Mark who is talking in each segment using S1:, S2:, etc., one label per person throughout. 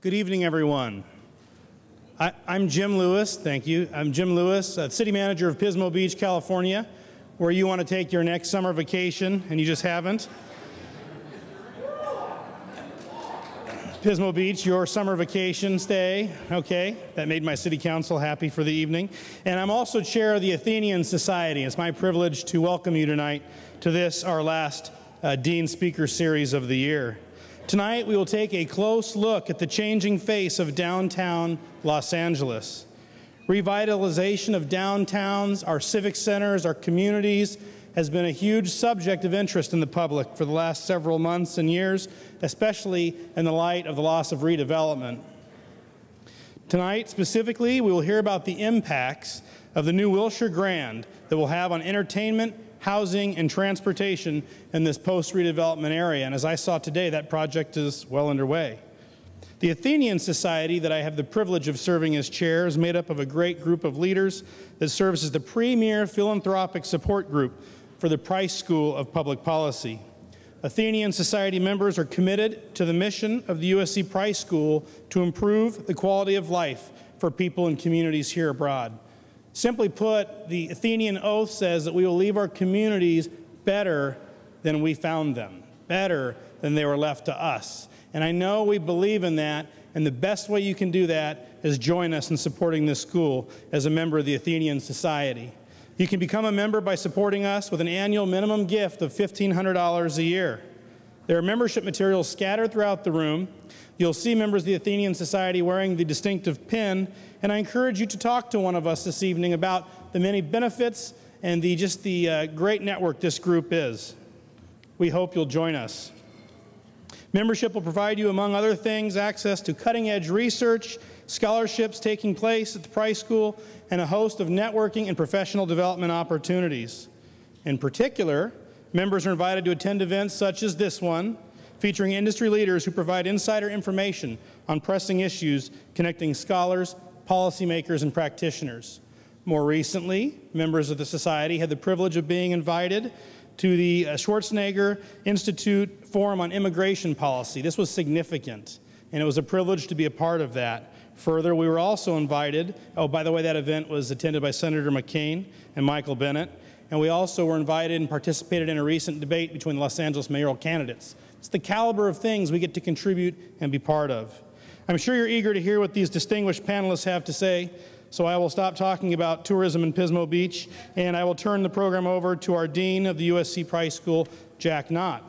S1: Good evening, everyone. I'm Jim Lewis, thank you. I'm Jim Lewis, City Manager of Pismo Beach, California, where you want to take your next summer vacation and you just haven't. Pismo Beach, your summer vacation stay, okay. That made my city council happy for the evening. And I'm also chair of the Athenian Society. It's my privilege to welcome you tonight to this, our last Dean Speaker Series of the year. Tonight, we will take a close look at the changing face of downtown Los Angeles. Revitalization of downtowns, our civic centers, our communities has been a huge subject of interest in the public for the last several months and years, especially in the light of the loss of redevelopment. Tonight, specifically, we will hear about the impacts of the new Wilshire Grand that will have on entertainment, housing, and transportation in this post-redevelopment area. And as I saw today, that project is well underway. The Athenian Society, that I have the privilege of serving as chair, is made up of a great group of leaders that serves as the premier philanthropic support group for the Price School of Public Policy. Athenian Society members are committed to the mission of the USC Price School to improve the quality of life for people in communities here abroad. Simply put, the Athenian Oath says that we will leave our communities better than we found them, better than they were left to us. And I know we believe in that, and the best way you can do that is join us in supporting this school as a member of the Athenian Society. You can become a member by supporting us with an annual minimum gift of $1,500 a year. There are membership materials scattered throughout the room. You'll see members of the Athenian Society wearing the distinctive pin, and I encourage you to talk to one of us this evening about the many benefits and the great network this group is. We hope you'll join us. Membership will provide you, among other things, access to cutting-edge research, scholarships taking place at the Price School, and a host of networking and professional development opportunities. In particular, members are invited to attend events such as this one, featuring industry leaders who provide insider information on pressing issues connecting scholars, policymakers, and practitioners. More recently, members of the Society had the privilege of being invited to the Schwarzenegger Institute Forum on Immigration Policy. This was significant, and it was a privilege to be a part of that. Further, we were also invited, oh, by the way, that event was attended by Senator McCain and Michael Bennet, and we also were invited and participated in a recent debate between the Los Angeles mayoral candidates. It's the caliber of things we get to contribute and be part of. I'm sure you're eager to hear what these distinguished panelists have to say, so I will stop talking about tourism in Pismo Beach, and I will turn the program over to our Dean of the USC Price School, Jack Knott.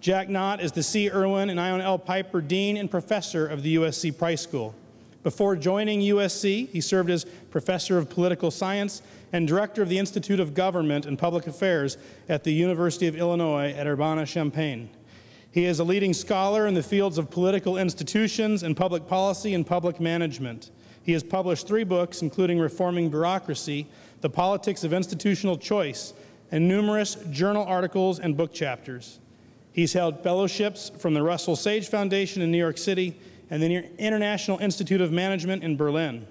S1: Jack Knott is the C. Irwin and Ione L. Piper Dean and Professor of the USC Price School. Before joining USC, he served as Professor of Political Science and Director of the Institute of Government and Public Affairs at the University of Illinois at Urbana-Champaign. He is a leading scholar in the fields of political institutions and public policy and public management. He has published 3 books, including Reforming Bureaucracy, The Politics of Institutional Choice, and numerous journal articles and book chapters. He's held fellowships from the Russell Sage Foundation in New York City and the International Institute of Management in Berlin.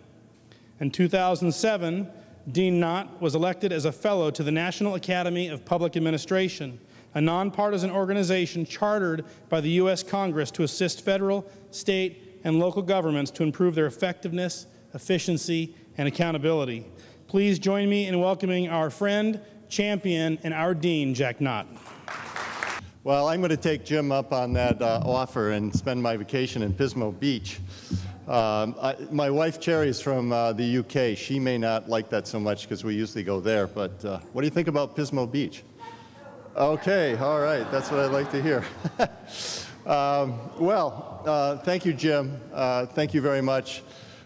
S1: In 2007, Dean Knott was elected as a fellow to the National Academy of Public Administration, a nonpartisan organization chartered by the U.S. Congress to assist federal, state, and local governments to improve their effectiveness, efficiency, and accountability. Please join me in welcoming our friend, champion, and our Dean, Jack Knott.
S2: Well, I'm going to take Jim up on that offer and spend my vacation in Pismo Beach. My wife, Cherry, is from the UK. She may not like that so much because we usually go there, but what do you think about Pismo Beach? Okay, all right, that's what I'd like to hear. Thank you, Jim. Thank you very much.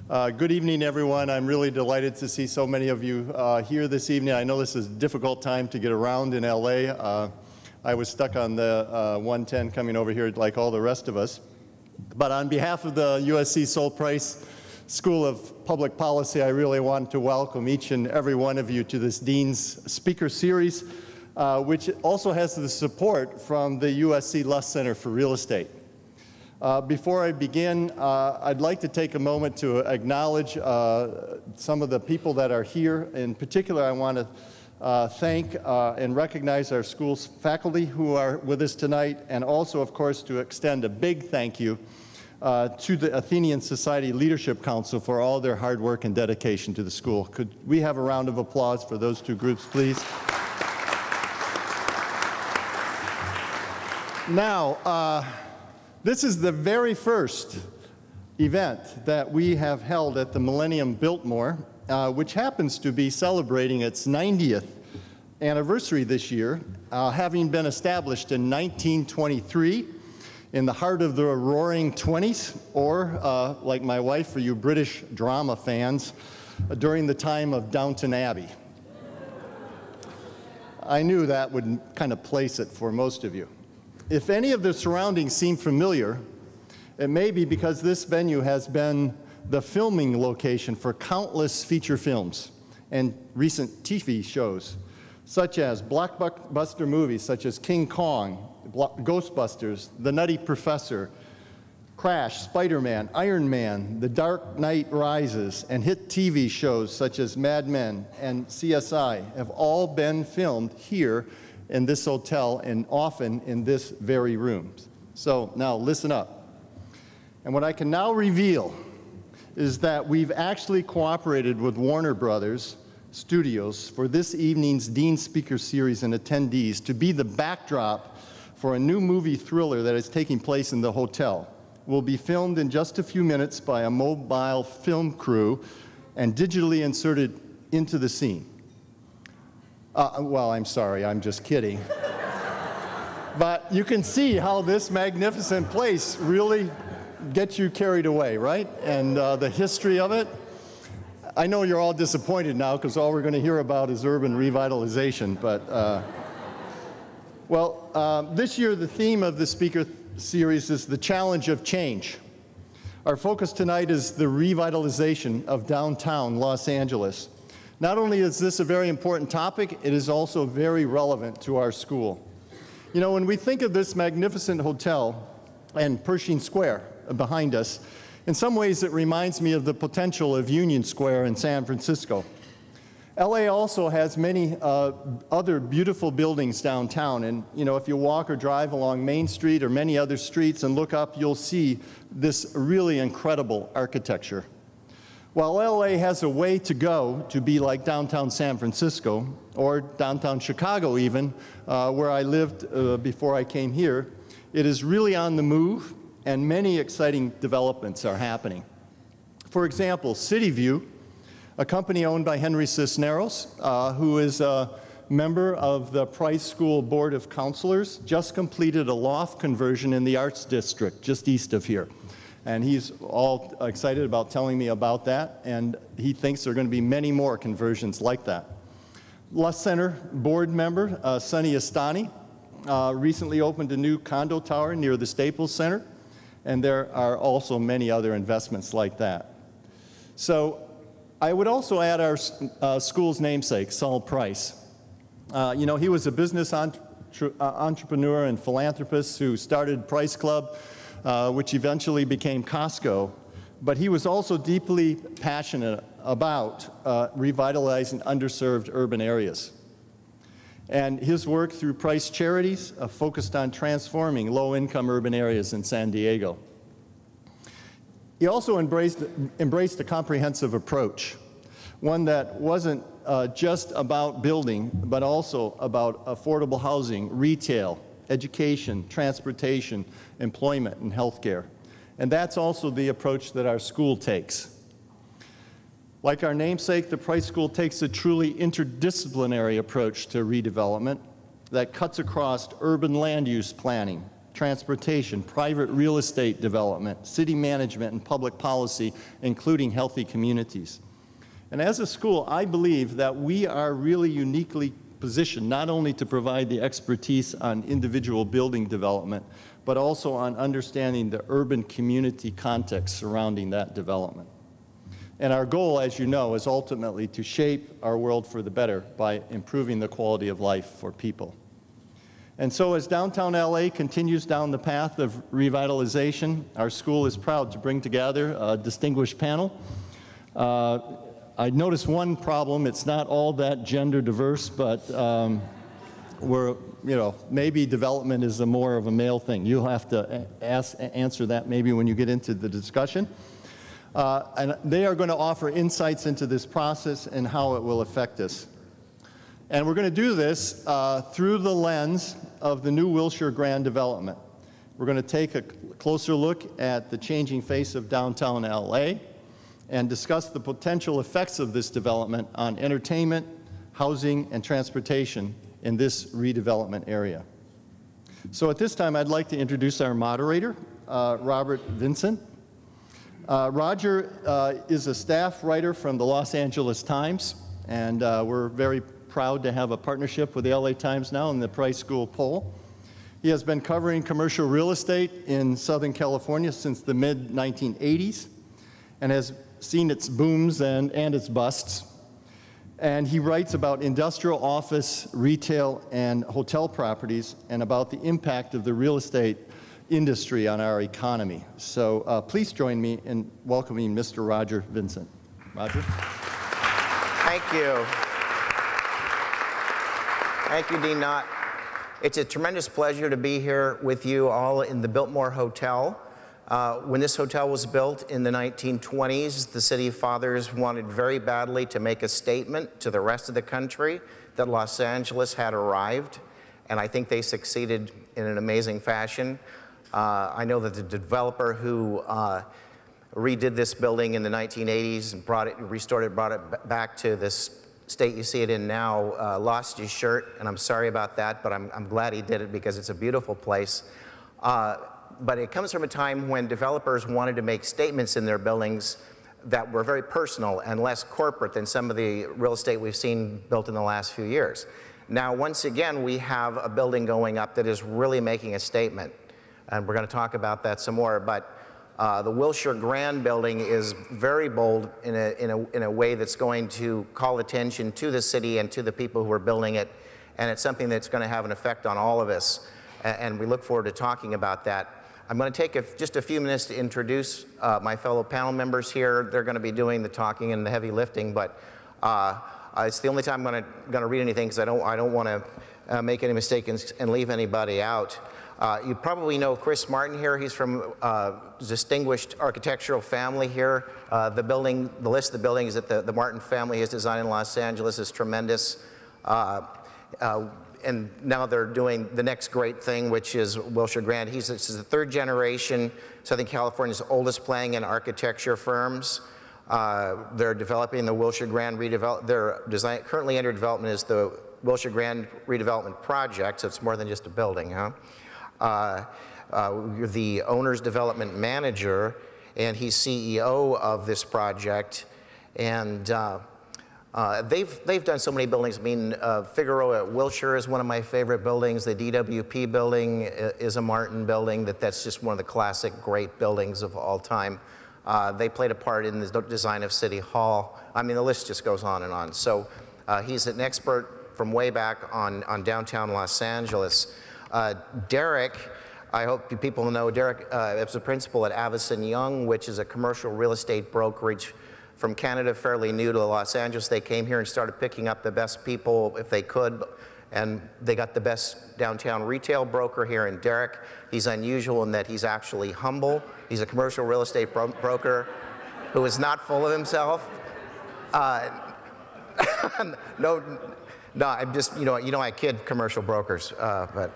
S2: Good evening, everyone. I'm really delighted to see so many of you here this evening. I know this is a difficult time to get around in LA. I was stuck on the 110 coming over here like all the rest of us. But on behalf of the USC Sol Price School of Public Policy, I really want to welcome each and every one of you to this Dean's Speaker Series, which also has the support from the USC Luss Center for Real Estate. Before I begin, I'd like to take a moment to acknowledge some of the people that are here. In particular, I want to thank and recognize our school's faculty who are with us tonight, and also, of course, to extend a big thank you to the Athenian Society Leadership Council for all their hard work and dedication to the school. Could we have a round of applause for those two groups, please? Now, this is the very first event that we have held at the Millennium Biltmore, which happens to be celebrating its 90th anniversary this year, having been established in 1923 in the heart of the roaring 20s, or like my wife, for you British drama fans, during the time of Downton Abbey. I knew that would kind of place it for most of you. If any of the surroundings seem familiar, it may be because this venue has been the filming location for countless feature films and recent TV shows, such as blockbuster movies such as King Kong, Ghostbusters, The Nutty Professor, Crash, Spider-Man, Iron Man, The Dark Knight Rises, and hit TV shows such as Mad Men and CSI have all been filmed here in this hotel and often in this very room. So now listen up. And what I can now reveal is that we've actually cooperated with Warner Brothers Studios for this evening's Dean Speaker Series and attendees to be the backdrop for a new movie thriller that is taking place in the hotel. Will be filmed in just a few minutes by a mobile film crew and digitally inserted into the scene. Well, I'm sorry, I'm just kidding. But you can see how this magnificent place really gets you carried away, right? And the history of it. I know you're all disappointed now because all we're going to hear about is urban revitalization. But, this year the theme of the speaker series is the challenge of change. Our focus tonight is the revitalization of downtown Los Angeles. Not only is this a very important topic, it is also very relevant to our school. You know, when we think of this magnificent hotel and Pershing Square behind us, in some ways it reminds me of the potential of Union Square in San Francisco. LA also has many other beautiful buildings downtown, and you know, if you walk or drive along Main Street or many other streets and look up, you'll see this really incredible architecture. While LA has a way to go to be like downtown San Francisco, or downtown Chicago even, where I lived before I came here, it is really on the move, and many exciting developments are happening. For example, City View, a company owned by Henry Cisneros, who is a member of the Price School Board of Counselors, just completed a loft conversion in the Arts District, just east of here. And he's all excited about telling me about that, and he thinks there are going to be many more conversions like that. Lust Center board member, Sonny Astani, recently opened a new condo tower near the Staples Center, and there are also many other investments like that. So I would also add our school's namesake, Saul Price. You know, he was a business entrepreneur and philanthropist who started Price Club, which eventually became Costco, but he was also deeply passionate about revitalizing underserved urban areas. And his work through Price Charities focused on transforming low-income urban areas in San Diego. He also embraced a comprehensive approach, one that wasn't just about building, but also about affordable housing, retail, education, transportation, employment, and healthcare. And that's also the approach that our school takes. Like our namesake, the Price School takes a truly interdisciplinary approach to redevelopment that cuts across urban land use planning, transportation, private real estate development, city management, and public policy, including healthy communities. And as a school, I believe that we are really uniquely positioned not only to provide the expertise on individual building development, but also on understanding the urban community context surrounding that development. And our goal, as you know, is ultimately to shape our world for the better by improving the quality of life for people. And so as downtown LA continues down the path of revitalization, our school is proud to bring together a distinguished panel. I noticed one problem. It's not all that gender diverse, but where, maybe development is more of a male thing. You'll have to answer that maybe when you get into the discussion. And they are going to offer insights into this process and how it will affect us. And we're going to do this through the lens of the new Wilshire Grand development. We're going to take a closer look at the changing face of downtown LA and discuss the potential effects of this development on entertainment, housing, and transportation in this redevelopment area. So at this time, I'd like to introduce our moderator, Robert Vincent. Roger is a staff writer from the Los Angeles Times, and we're very proud to have a partnership with the LA Times now in the Price School poll. He has been covering commercial real estate in Southern California since the mid-1980s and has seen its booms and its busts. And he writes about industrial, office, retail, and hotel properties and about the impact of the real estate industry on our economy. So please join me in welcoming Mr. Roger Vincent. Roger.
S3: Thank you. Thank you, Dean Knott. It's a tremendous pleasure to be here with you all in the Biltmore Hotel. When this hotel was built in the 1920s, the City Fathers wanted very badly to make a statement to the rest of the country that Los Angeles had arrived, and I think they succeeded in an amazing fashion. I know that the developer who redid this building in the 1980s and brought it back to this state you see it in now, lost his shirt, and I'm sorry about that, but I'm glad he did it because it's a beautiful place. But it comes from a time when developers wanted to make statements in their buildings that were very personal and less corporate than some of the real estate we've seen built in the last few years. Now, once again, we have a building going up that is really making a statement, and we're going to talk about that some more. But the Wilshire Grand building is very bold in a way that's going to call attention to the city and to the people who are building it, and it's something that's going to have an effect on all of us, and we look forward to talking about that. I'm going to take just a few minutes to introduce my fellow panel members here. They're going to be doing the talking and the heavy lifting, but it's the only time I'm going to read anything because I don't want to make any mistakes and leave anybody out. You probably know Chris Martin here. He's from a distinguished architectural family here. The list of the buildings that the Martin family has designed in Los Angeles is tremendous. And now they're doing the next great thing, which is Wilshire Grand. This is the third generation, Southern California's oldest planning and architecture firms. They're developing the Wilshire Grand redevelopment. Their design currently under development is the Wilshire Grand redevelopment project, so it's more than just a building, huh? The owner's development manager, and he's CEO of this project, and they've done so many buildings. I mean, Figueroa at Wilshire is one of my favorite buildings. The DWP building is a Martin building. That's just one of the classic great buildings of all time. They played a part in the design of City Hall. I mean, the list just goes on and on. So he's an expert from way back on downtown Los Angeles. Derek, I hope people know, Derek is a principal at Avison Young, which is a commercial real estate brokerage from Canada, fairly new to Los Angeles. They came here and started picking up the best people if they could, and they got the best downtown retail broker here in Derek. He's unusual in that he's actually humble. He's a commercial real estate broker who is not full of himself. No, I'm just, I kid commercial brokers, but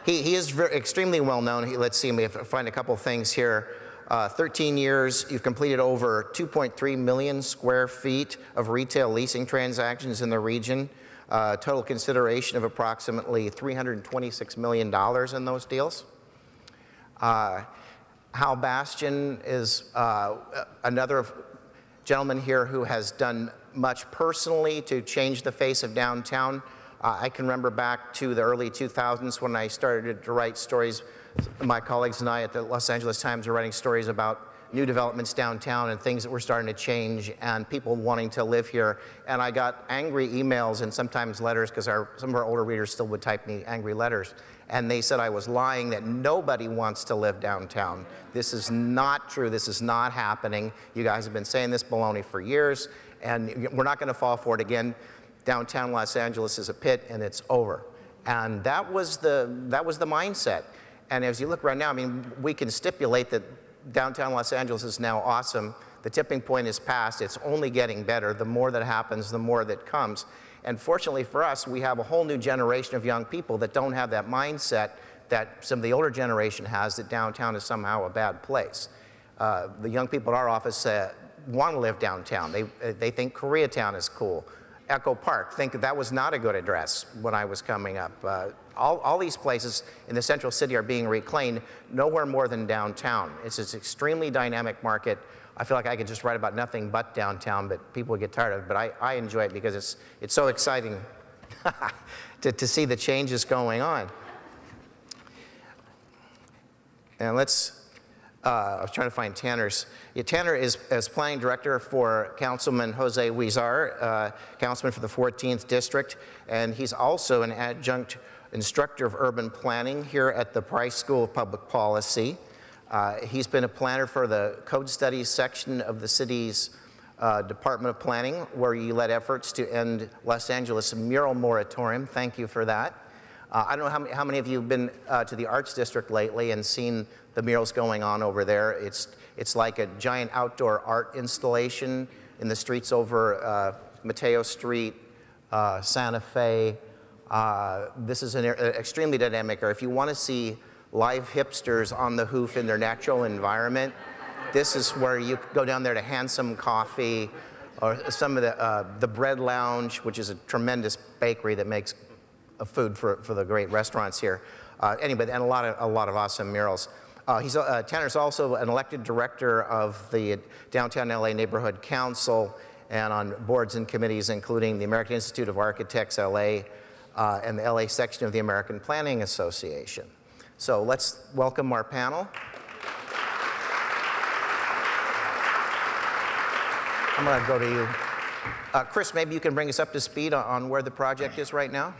S3: he is extremely well known. Let's see, if I find a couple things here. 13 years, you've completed over 2.3 million square feet of retail leasing transactions in the region. Total consideration of approximately $326 million in those deals. Hal Bastian is another gentleman here who has done much personally to change the face of downtown. I can remember back to the early 2000s when I started to write stories. My colleagues and I at the Los Angeles Times were writing stories about new developments downtown and things that were starting to change and people wanting to live here. And I got angry emails and sometimes letters, because some of our older readers still would type me angry letters. And they said I was lying, that nobody wants to live downtown. This is not true. This is not happening. You guys have been saying this baloney for years, and we're not going to fall for it again. downtown Los Angeles is a pit and it's over. And that was the mindset. And as you look right now, I mean, we can stipulate that downtown Los Angeles is now awesome. The tipping point is past. It's only getting better. The more that happens, the more that comes. And fortunately for us, we have a whole new generation of young people that don't have that mindset that some of the older generation has, that downtown is somehow a bad place. The young people at our office want to live downtown. They think Koreatown is cool. Echo Park, think that was not a good address when I was coming up. All these places in the central city are being reclaimed, nowhere more than downtown. It's an extremely dynamic market. I feel like I could just write about nothing but downtown, but people would get tired of it. But I enjoy it because it's so exciting to see the changes going on. And I was trying to find Tanner's. Yeah, Tanner is planning director for Councilman Jose Huizar, councilman for the 14th District, and he's also an adjunct instructor of urban planning here at the Price School of Public Policy. He's been a planner for the Code Studies section of the city's Department of Planning, where he led efforts to end Los Angeles mural moratorium. Thank you for that. I don't know how many of you have been to the Arts District lately and seen the murals going on over there. It's like a giant outdoor art installation in the streets over Mateo Street, Santa Fe. This is an extremely dynamic area. If you want to see live hipsters on the hoof in their natural environment, this is where you go down there to Handsome Coffee, or some of the Bread Lounge, which is a tremendous bakery that makes food for the great restaurants here. Anyway, and a lot of awesome murals. Tanner's also an elected director of the Downtown LA Neighborhood Council and on boards and committees, including the American Institute of Architects LA and the LA section of the American Planning Association. So let's welcome our panel. I'm going to go to you. Chris, maybe you can bring us up to speed on where the project is right now?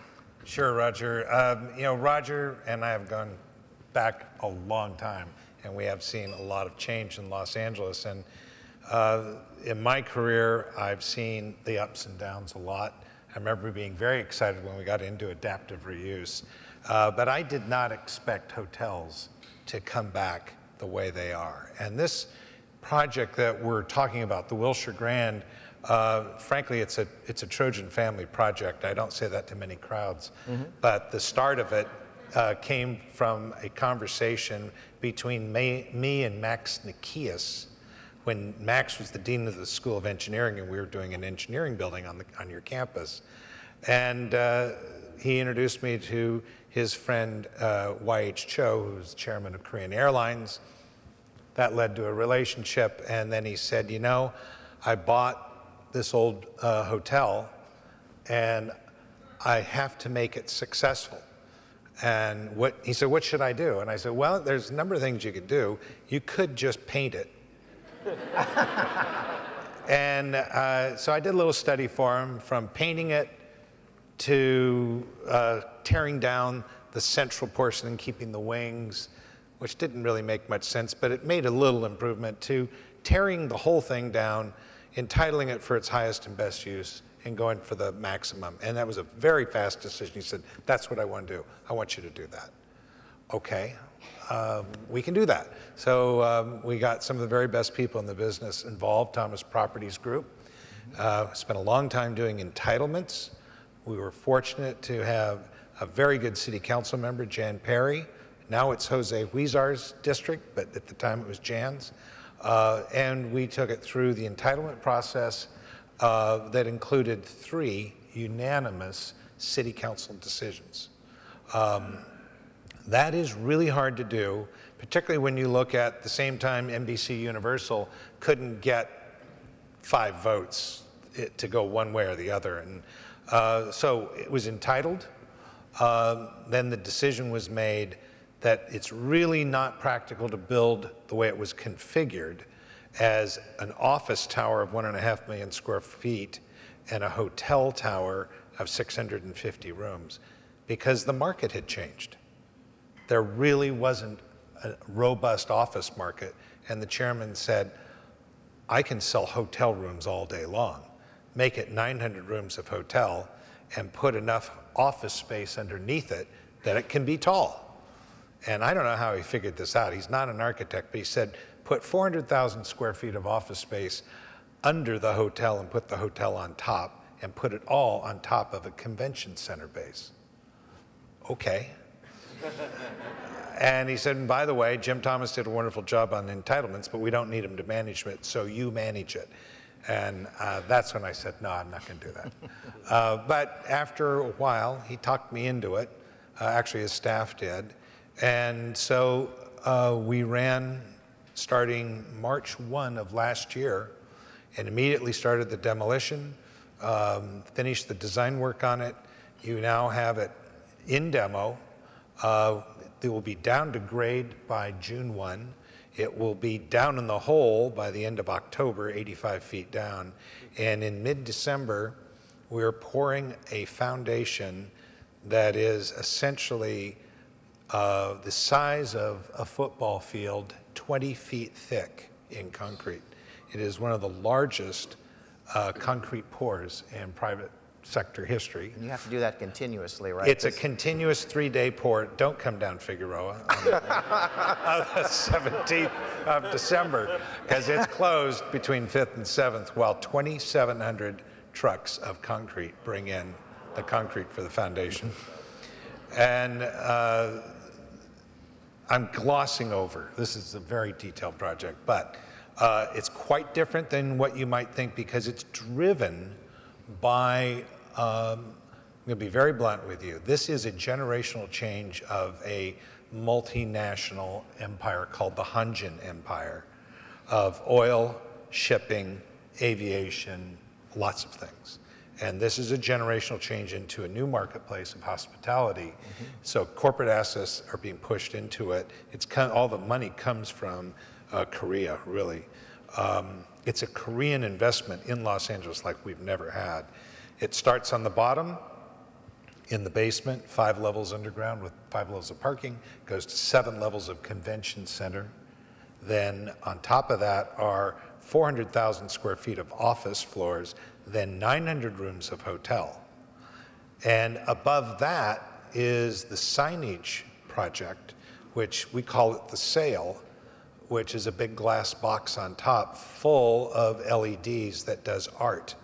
S4: Sure, Roger. You know, Roger and I have gone back a long time, and we have seen a lot of change in Los Angeles. And in my career, I've seen the ups and downs a lot. I remember being very excited when we got into adaptive reuse. But I did not expect hotels to come back the way they are. And this project that we're talking about, the Wilshire Grand, frankly, it's a Trojan family project. I don't say that to many crowds. But the start of it came from a conversation between me and Max Nikias, when Max was the dean of the School of Engineering and we were doing an engineering building on your campus. And he introduced me to his friend Y.H. Cho, who's chairman of Korean Airlines. That led to a relationship, and then he said, you know, I bought this old hotel and I have to make it successful. And he said, what should I do? And I said, well, there's a number of things you could do. You could just paint it. And so I did a little study for him, from painting it to tearing down the central portion and keeping the wings, which didn't really make much sense, but it made a little improvement, to tearing the whole thing down, entitling it for its highest and best use, and going for the maximum. And that was a very fast decision. He said, that's what I want to do. I want you to do that. Okay, we can do that. So we got some of the very best people in the business involved, Thomas Properties Group. Spent a long time doing entitlements. We were fortunate to have a very good city council member, Jan Perry. Now it's Jose Huizar's district, but at the time it was Jan's. And we took it through the entitlement process that included 3 unanimous city council decisions. That is really hard to do, particularly when you look at the same time NBC Universal couldn't get 5 votes to go one way or the other. And so it was entitled. Then the decision was made that it's really not practical to build the way it was configured, as an office tower of 1.5 million square feet and a hotel tower of 650 rooms, because the market had changed. There really wasn't a robust office market, and the chairman said, I can sell hotel rooms all day long. make it 900 rooms of hotel, and put enough office space underneath it that it can be tall. And I don't know how he figured this out. He's not an architect, but he said, put 400,000 square feet of office space under the hotel and put the hotel on top, and put it all on top of a convention center base. Okay. And he said, and by the way, Jim Thomas did a wonderful job on entitlements, but we don't need him to manage it, so you manage it. And that's when I said, no, I'm not going to do that. But after a while, he talked me into it. Actually, his staff did. And so we ran starting March 1 of last year, and immediately started the demolition, finished the design work on it. You now have it in demo. It will be down to grade by June 1. It will be down in the hole by the end of October, 85 feet down. And in mid-December, we're pouring a foundation that is essentially the size of a football field, 20 feet thick in concrete. It is one of the largest concrete pours in private sector history.
S3: And you have to do that continuously, right?
S4: It's a continuous 3-day pour. Don't come down Figueroa on the 17th of December, because it's closed between 5th and 7th, while 2,700 trucks of concrete bring in the concrete for the foundation. And I'm glossing over. This is a very detailed project, but it's quite different than what you might think, because it's driven by, I'm going to be very blunt with you, this is a generational change of a multinational empire called the Hanjin Empire of oil, shipping, aviation, lots of things. And this is a generational change into a new marketplace of hospitality. So corporate assets are being pushed into it. All the money comes from Korea, really. It's a Korean investment in Los Angeles like we've never had. It starts on the bottom, in the basement, 5 levels underground with 5 levels of parking, goes to 7 levels of convention center. Then on top of that are 400,000 square feet of office floors, then 900 rooms of hotel. And above that is the signage project, which we call it the Sail, which is a big glass box on top full of LEDs that does art,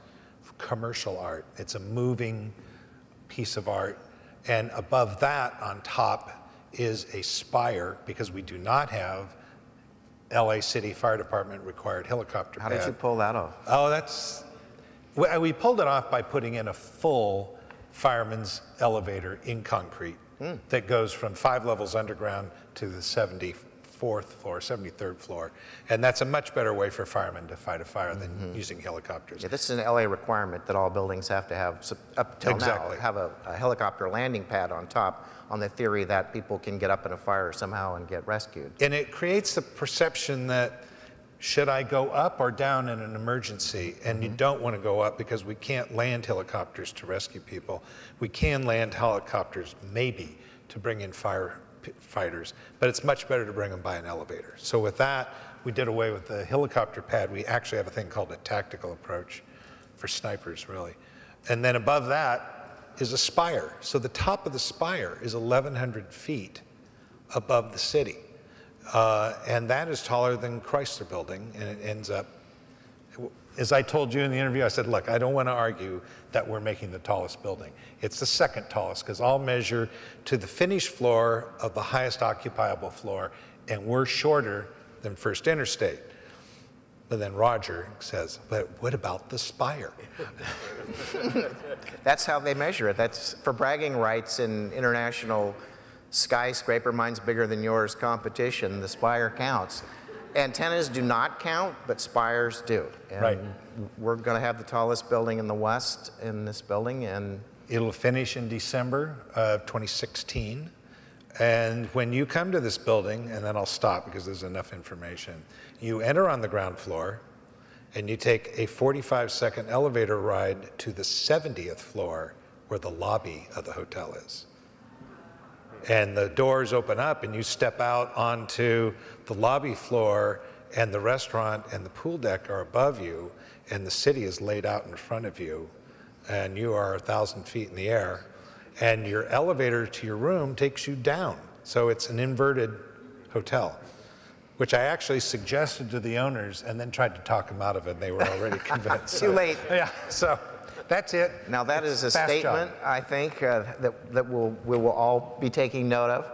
S4: commercial art. It's a moving piece of art. And above that on top is a spire, because we do not have LA City Fire Department required helicopter pad.
S3: How did you pull that off?
S4: Oh, we pulled it off by putting in a full fireman's elevator in concrete that goes from 5 levels underground to the 74th floor, 73rd floor. And that's a much better way for firemen to fight a fire than using helicopters.
S3: Yeah, this is an LA requirement that all buildings have to have, up till now, have a helicopter landing pad on top, on the theory that people can get up in a fire somehow and get rescued.
S4: And it creates the perception that, should I go up or down in an emergency? And you don't want to go up, because we can't land helicopters to rescue people. We can land helicopters, maybe, to bring in firefighters, but it's much better to bring them by an elevator. So with that, we did away with the helicopter pad. We actually have a thing called a tactical approach for snipers, really. And then above that is a spire. So the top of the spire is 1,100 feet above the city. And that is taller than Chrysler Building, and it ends up, as I told you in the interview, I said, look, I don't want to argue that we're making the tallest building. It's the second tallest, because I'll measure to the finished floor of the highest occupiable floor, and we're shorter than First Interstate. But then Roger says, but what about the spire?
S3: That's how they measure it. That's for bragging rights in international skyscraper, mine's bigger than yours competition. The spire counts. Antennas do not count, but spires do. And
S4: right.
S3: We're going to have the tallest building in the West in this building, and
S4: it'll finish in December of 2016. And when you come to this building, and then I'll stop because there's enough information, you enter on the ground floor, and you take a 45-second elevator ride to the 70th floor, where the lobby of the hotel is. And the doors open up, and you step out onto the lobby floor, and the restaurant and the pool deck are above you. and the city is laid out in front of you, and you are 1,000 feet in the air, and your elevator to your room takes you down. So it's an inverted hotel, which I actually suggested to the owners and then tried to talk them out of it. They were already convinced.
S3: Too late.
S4: Yeah, so that's it.
S3: Now that is a
S4: Fast
S3: statement,
S4: job.
S3: I think, that we will all be taking note of.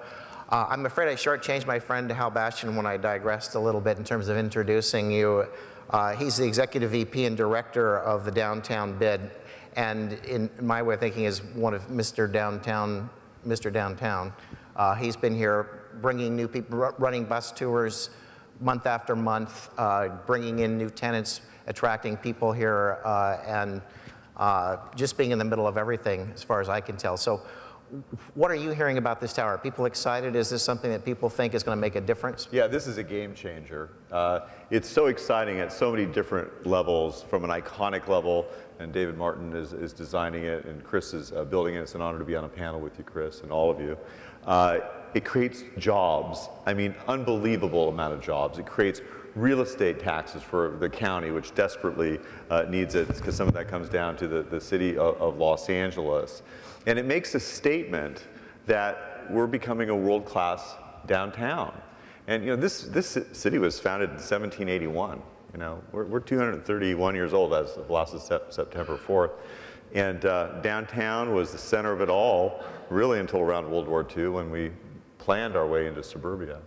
S3: I'm afraid I shortchanged my friend Hal Bastian when I digressed a little bit in terms of introducing you. He's the Executive VP and Director of the Downtown Bid, and in my way of thinking is one of Mr. Downtown. He's been here bringing new people, running bus tours month after month, bringing in new tenants, attracting people here, and just being in the middle of everything as far as I can tell. So what are you hearing about this tower? Are people excited? Is this something that people think is going to make a difference?
S5: Yeah, this is a game changer. It's so exciting at so many different levels, from an iconic level, and David Martin is designing it, and Chris is building it. It's an honor to be on a panel with you, Chris, and all of you. It creates jobs. I mean, unbelievable amount of jobs. It creates real estate taxes for the county, which desperately needs it, because some of that comes down to the city of Los Angeles. And it makes a statement that we're becoming a world-class downtown. And you know, this city was founded in 1781. You know, we're 231 years old as of last September 4th. And downtown was the center of it all, really until around World War II, when we planned our way into suburbia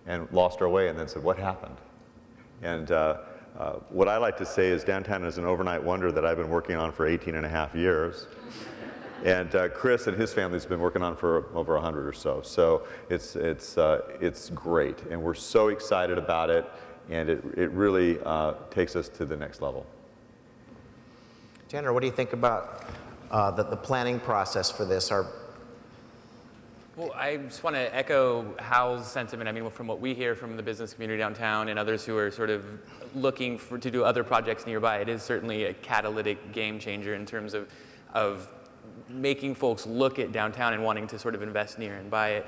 S5: and lost our way and then said, what happened? And what I like to say is downtown is an overnight wonder that I've been working on for 18.5 years. And Chris and his family's been working on for over 100 or so. So it's great, and we're so excited about it, and it really takes us to the next level.
S3: Tanner, what do you think about the planning process for this?
S6: Well, I just want to echo Hal's sentiment. I mean, from what we hear from the business community downtown and others who are sort of looking to do other projects nearby, it is certainly a catalytic game changer in terms of making folks look at downtown and wanting to sort of invest near and buy it.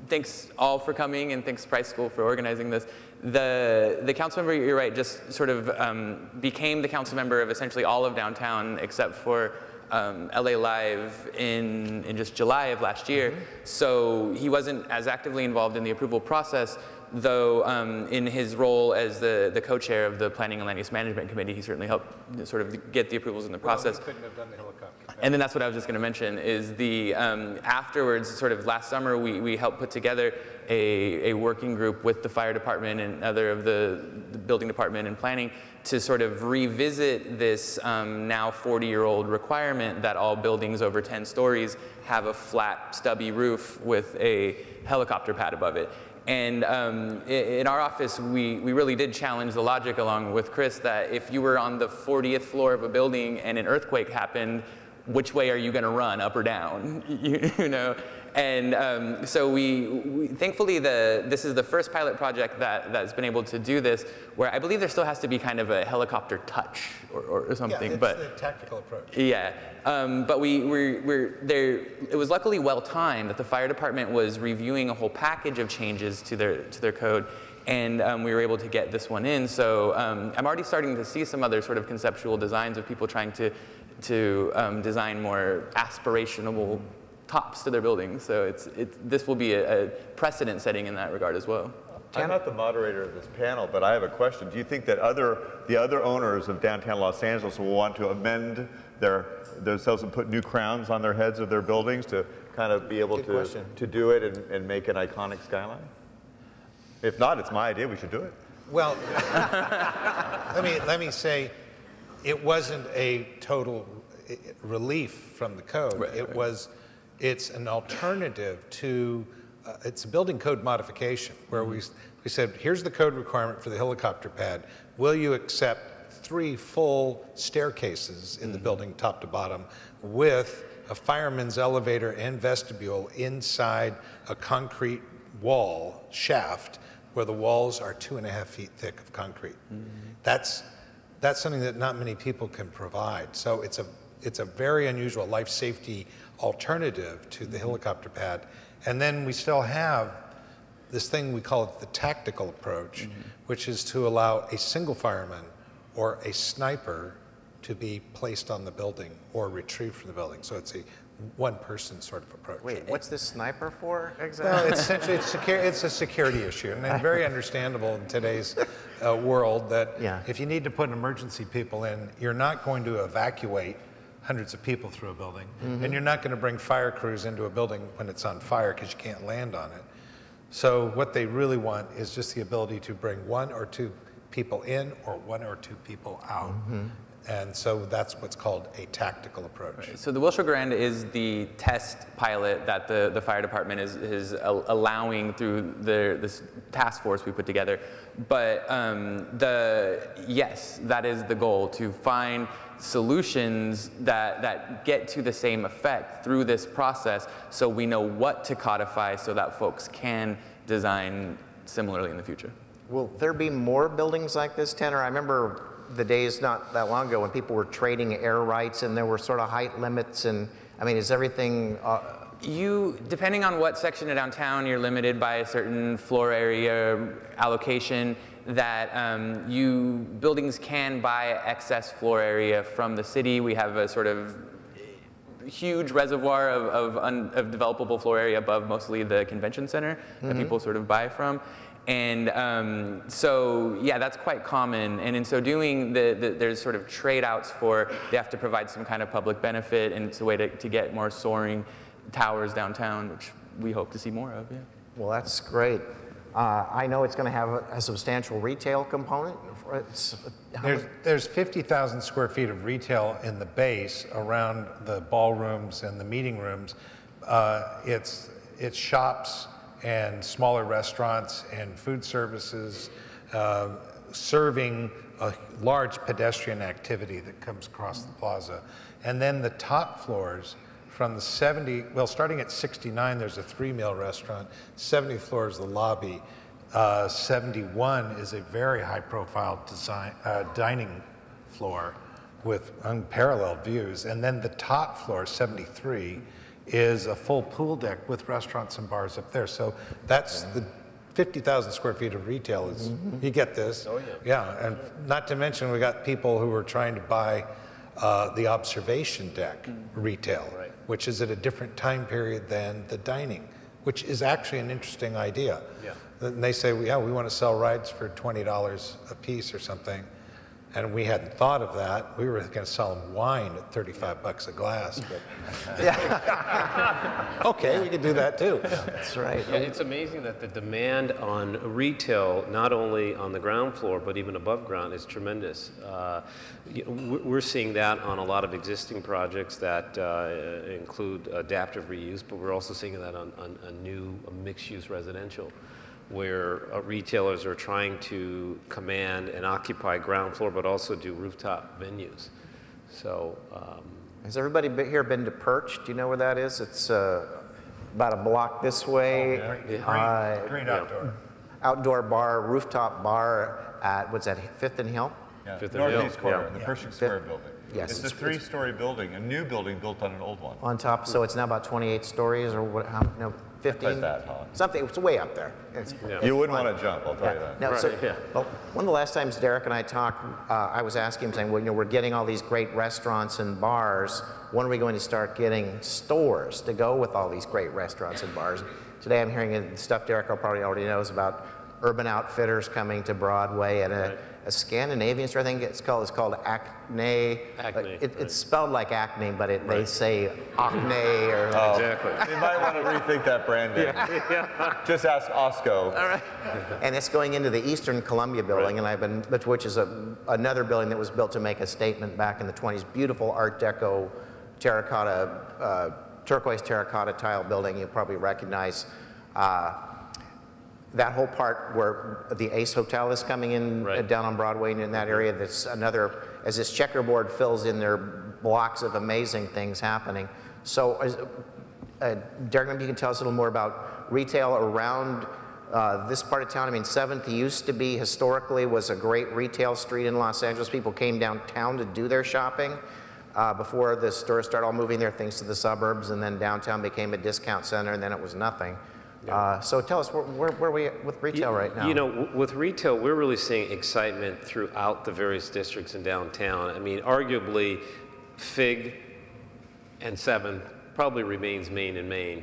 S6: Thanks all for coming, and thanks Price School for organizing this. The council member, you're right, just sort of became the council member of essentially all of downtown except for LA Live in just July of last year. So he wasn't as actively involved in the approval process, though in his role as the co-chair of the Planning and Land Use Management Committee, he certainly helped sort of get the approvals in the process.
S4: He couldn't have done the helicopter.
S6: And then that's what I was just going to mention, is the afterwards, sort of last summer, we helped put together a working group with the fire department and other of the building department and planning to sort of revisit this now 40-year-old requirement that all buildings over 10 stories have a flat, stubby roof with a helicopter pad above it. And in our office, we really did challenge the logic along with Chris that if you were on the 40th floor of a building and an earthquake happened, which way are you going to run, up or down? You know? And so we thankfully, this is the first pilot project that's been able to do this, where I believe there still has to be kind of a helicopter touch or something.
S4: Yeah, it's the tactical approach.
S6: Yeah, but it was luckily well timed that the fire department was reviewing a whole package of changes to their code, and we were able to get this one in. So I'm already starting to see some other sort of conceptual designs of people trying to design more aspirational tops to their buildings. So this will be a precedent setting in that regard as well.
S5: I'm not the moderator of this panel, but I have a question. Do you think that the other owners of downtown Los Angeles will want to amend themselves and put new crowns on their heads of their buildings to kind of be able to do it and make an iconic skyline? If not, it's my idea. We should do it.
S4: Well, let me say, it wasn't a total relief from the code. It's an alternative to, it's a building code modification where we said, here's the code requirement for the helicopter pad. Will you accept 3 full staircases in the building top to bottom with a fireman's elevator and vestibule inside a concrete wall shaft where the walls are 2.5 feet thick of concrete? That's something that not many people can provide. So it's a very unusual life safety alternative to the helicopter pad. And then we still have this thing we call it the tactical approach, which is to allow a single fireman or a sniper to be placed on the building or retrieved from the building. So it's a one-person sort of approach.
S3: Wait, what's this sniper for exactly?
S4: Well, it's essentially it's a security issue, and very understandable in today's world that if you need to put emergency people in, you're not going to evacuate hundreds of people through a building, and you're not going to bring fire crews into a building when it's on fire because you can't land on it. So what they really want is just the ability to bring 1 or 2 people in or 1 or 2 people out. And so that's what's called a tactical approach.
S6: Right. So the Wilshire Grand is the test pilot that the fire department is allowing through this task force we put together. But yes, that is the goal, to find solutions that get to the same effect through this process, so we know what to codify so that folks can design similarly in the future.
S3: Will there be more buildings like this, Tanner? I remember the days not that long ago when people were trading air rights and there were sort of height limits, and I mean, is everything...
S6: Depending on what section of downtown, you're limited by a certain floor area allocation that buildings can buy excess floor area from the city. We have a sort of huge reservoir of developable floor area above mostly the convention center that people sort of buy from. And so, yeah, that's quite common. And in so doing, there's sort of trade-outs for they have to provide some kind of public benefit, and it's a way to get more soaring towers downtown, which we hope to see more of, yeah.
S3: Well, that's great. I know it's going to have a substantial retail component.
S4: There's 50,000 square feet of retail in the base around the ballrooms and the meeting rooms. It's shops and smaller restaurants and food services serving a large pedestrian activity that comes across the plaza. And then the top floors from the starting at 69, there's a 3-meal restaurant. 70th floor is the lobby. 71 is a very high-profile dining floor with unparalleled views. And then the top floor, 73, is a full pool deck with restaurants and bars up there. So that's the 50,000 square feet of retail is, you get this. Oh, yeah. Yeah, and not to mention we got people who are trying to buy the observation deck retail, which is at a different time period than the dining, which is actually an interesting idea. Yeah. And they say, yeah, we want to sell rides for $20 a piece or something. And we hadn't thought of that. We were going to sell them wine at 35 bucks a glass, but okay, we could do that too.
S3: That's right.
S7: Yeah, it's amazing that the demand on retail, not only on the ground floor, but even above ground, is tremendous. We're seeing that on a lot of existing projects that include adaptive reuse, but we're also seeing that on a new mixed-use residential, where retailers are trying to command and occupy ground floor, but also do rooftop venues. So,
S3: has everybody here been to Perch? Do you know where that is? It's about a block this way.
S4: Oh, great outdoor.
S3: Outdoor bar, rooftop bar at, what's that, 5th and Hill?
S5: Yeah,
S7: Fifth and Hill.
S5: Northeast corner, the Pershing Square building.
S3: Yes.
S5: It's a 3-story building, a new building built on an old one.
S3: On top, so it's now about 28 stories or what, no, 15?
S5: Like that, huh?
S3: Something, it's way up there. It's
S5: You wouldn't want to jump, I'll tell you that.
S3: No, well, one of the last times Derek and I talked, I was asking him, saying, well, we're getting all these great restaurants and bars. When are we going to start getting stores to go with all these great restaurants and bars? Today I'm hearing stuff Derek probably already knows about Urban Outfitters coming to Broadway, and a Scandinavian store, I think it's called Acne. It's spelled like acne, but they say Acne or...
S7: Exactly.
S5: You might want to rethink that branding. Just ask Osco.
S3: All right. And it's going into the Eastern Columbia building, and which is another building that was built to make a statement back in the 20s. Beautiful Art Deco terracotta, turquoise terracotta tile building. You'll probably recognize that whole part where the Ace Hotel is coming in down on Broadway and in that area. That's another, as this checkerboard fills in, there are blocks of amazing things happening. So, Derek, maybe you can tell us a little more about retail around this part of town. I mean, 7th used to be, historically, was a great retail street in Los Angeles. People came downtown to do their shopping before the stores started all moving their things to the suburbs, and then downtown became a discount center, and then it was nothing. So tell us, where are we at with retail right now?
S7: You know, with retail, we're really seeing excitement throughout the various districts in downtown. I mean, arguably, Fig and 7th probably remains main and main,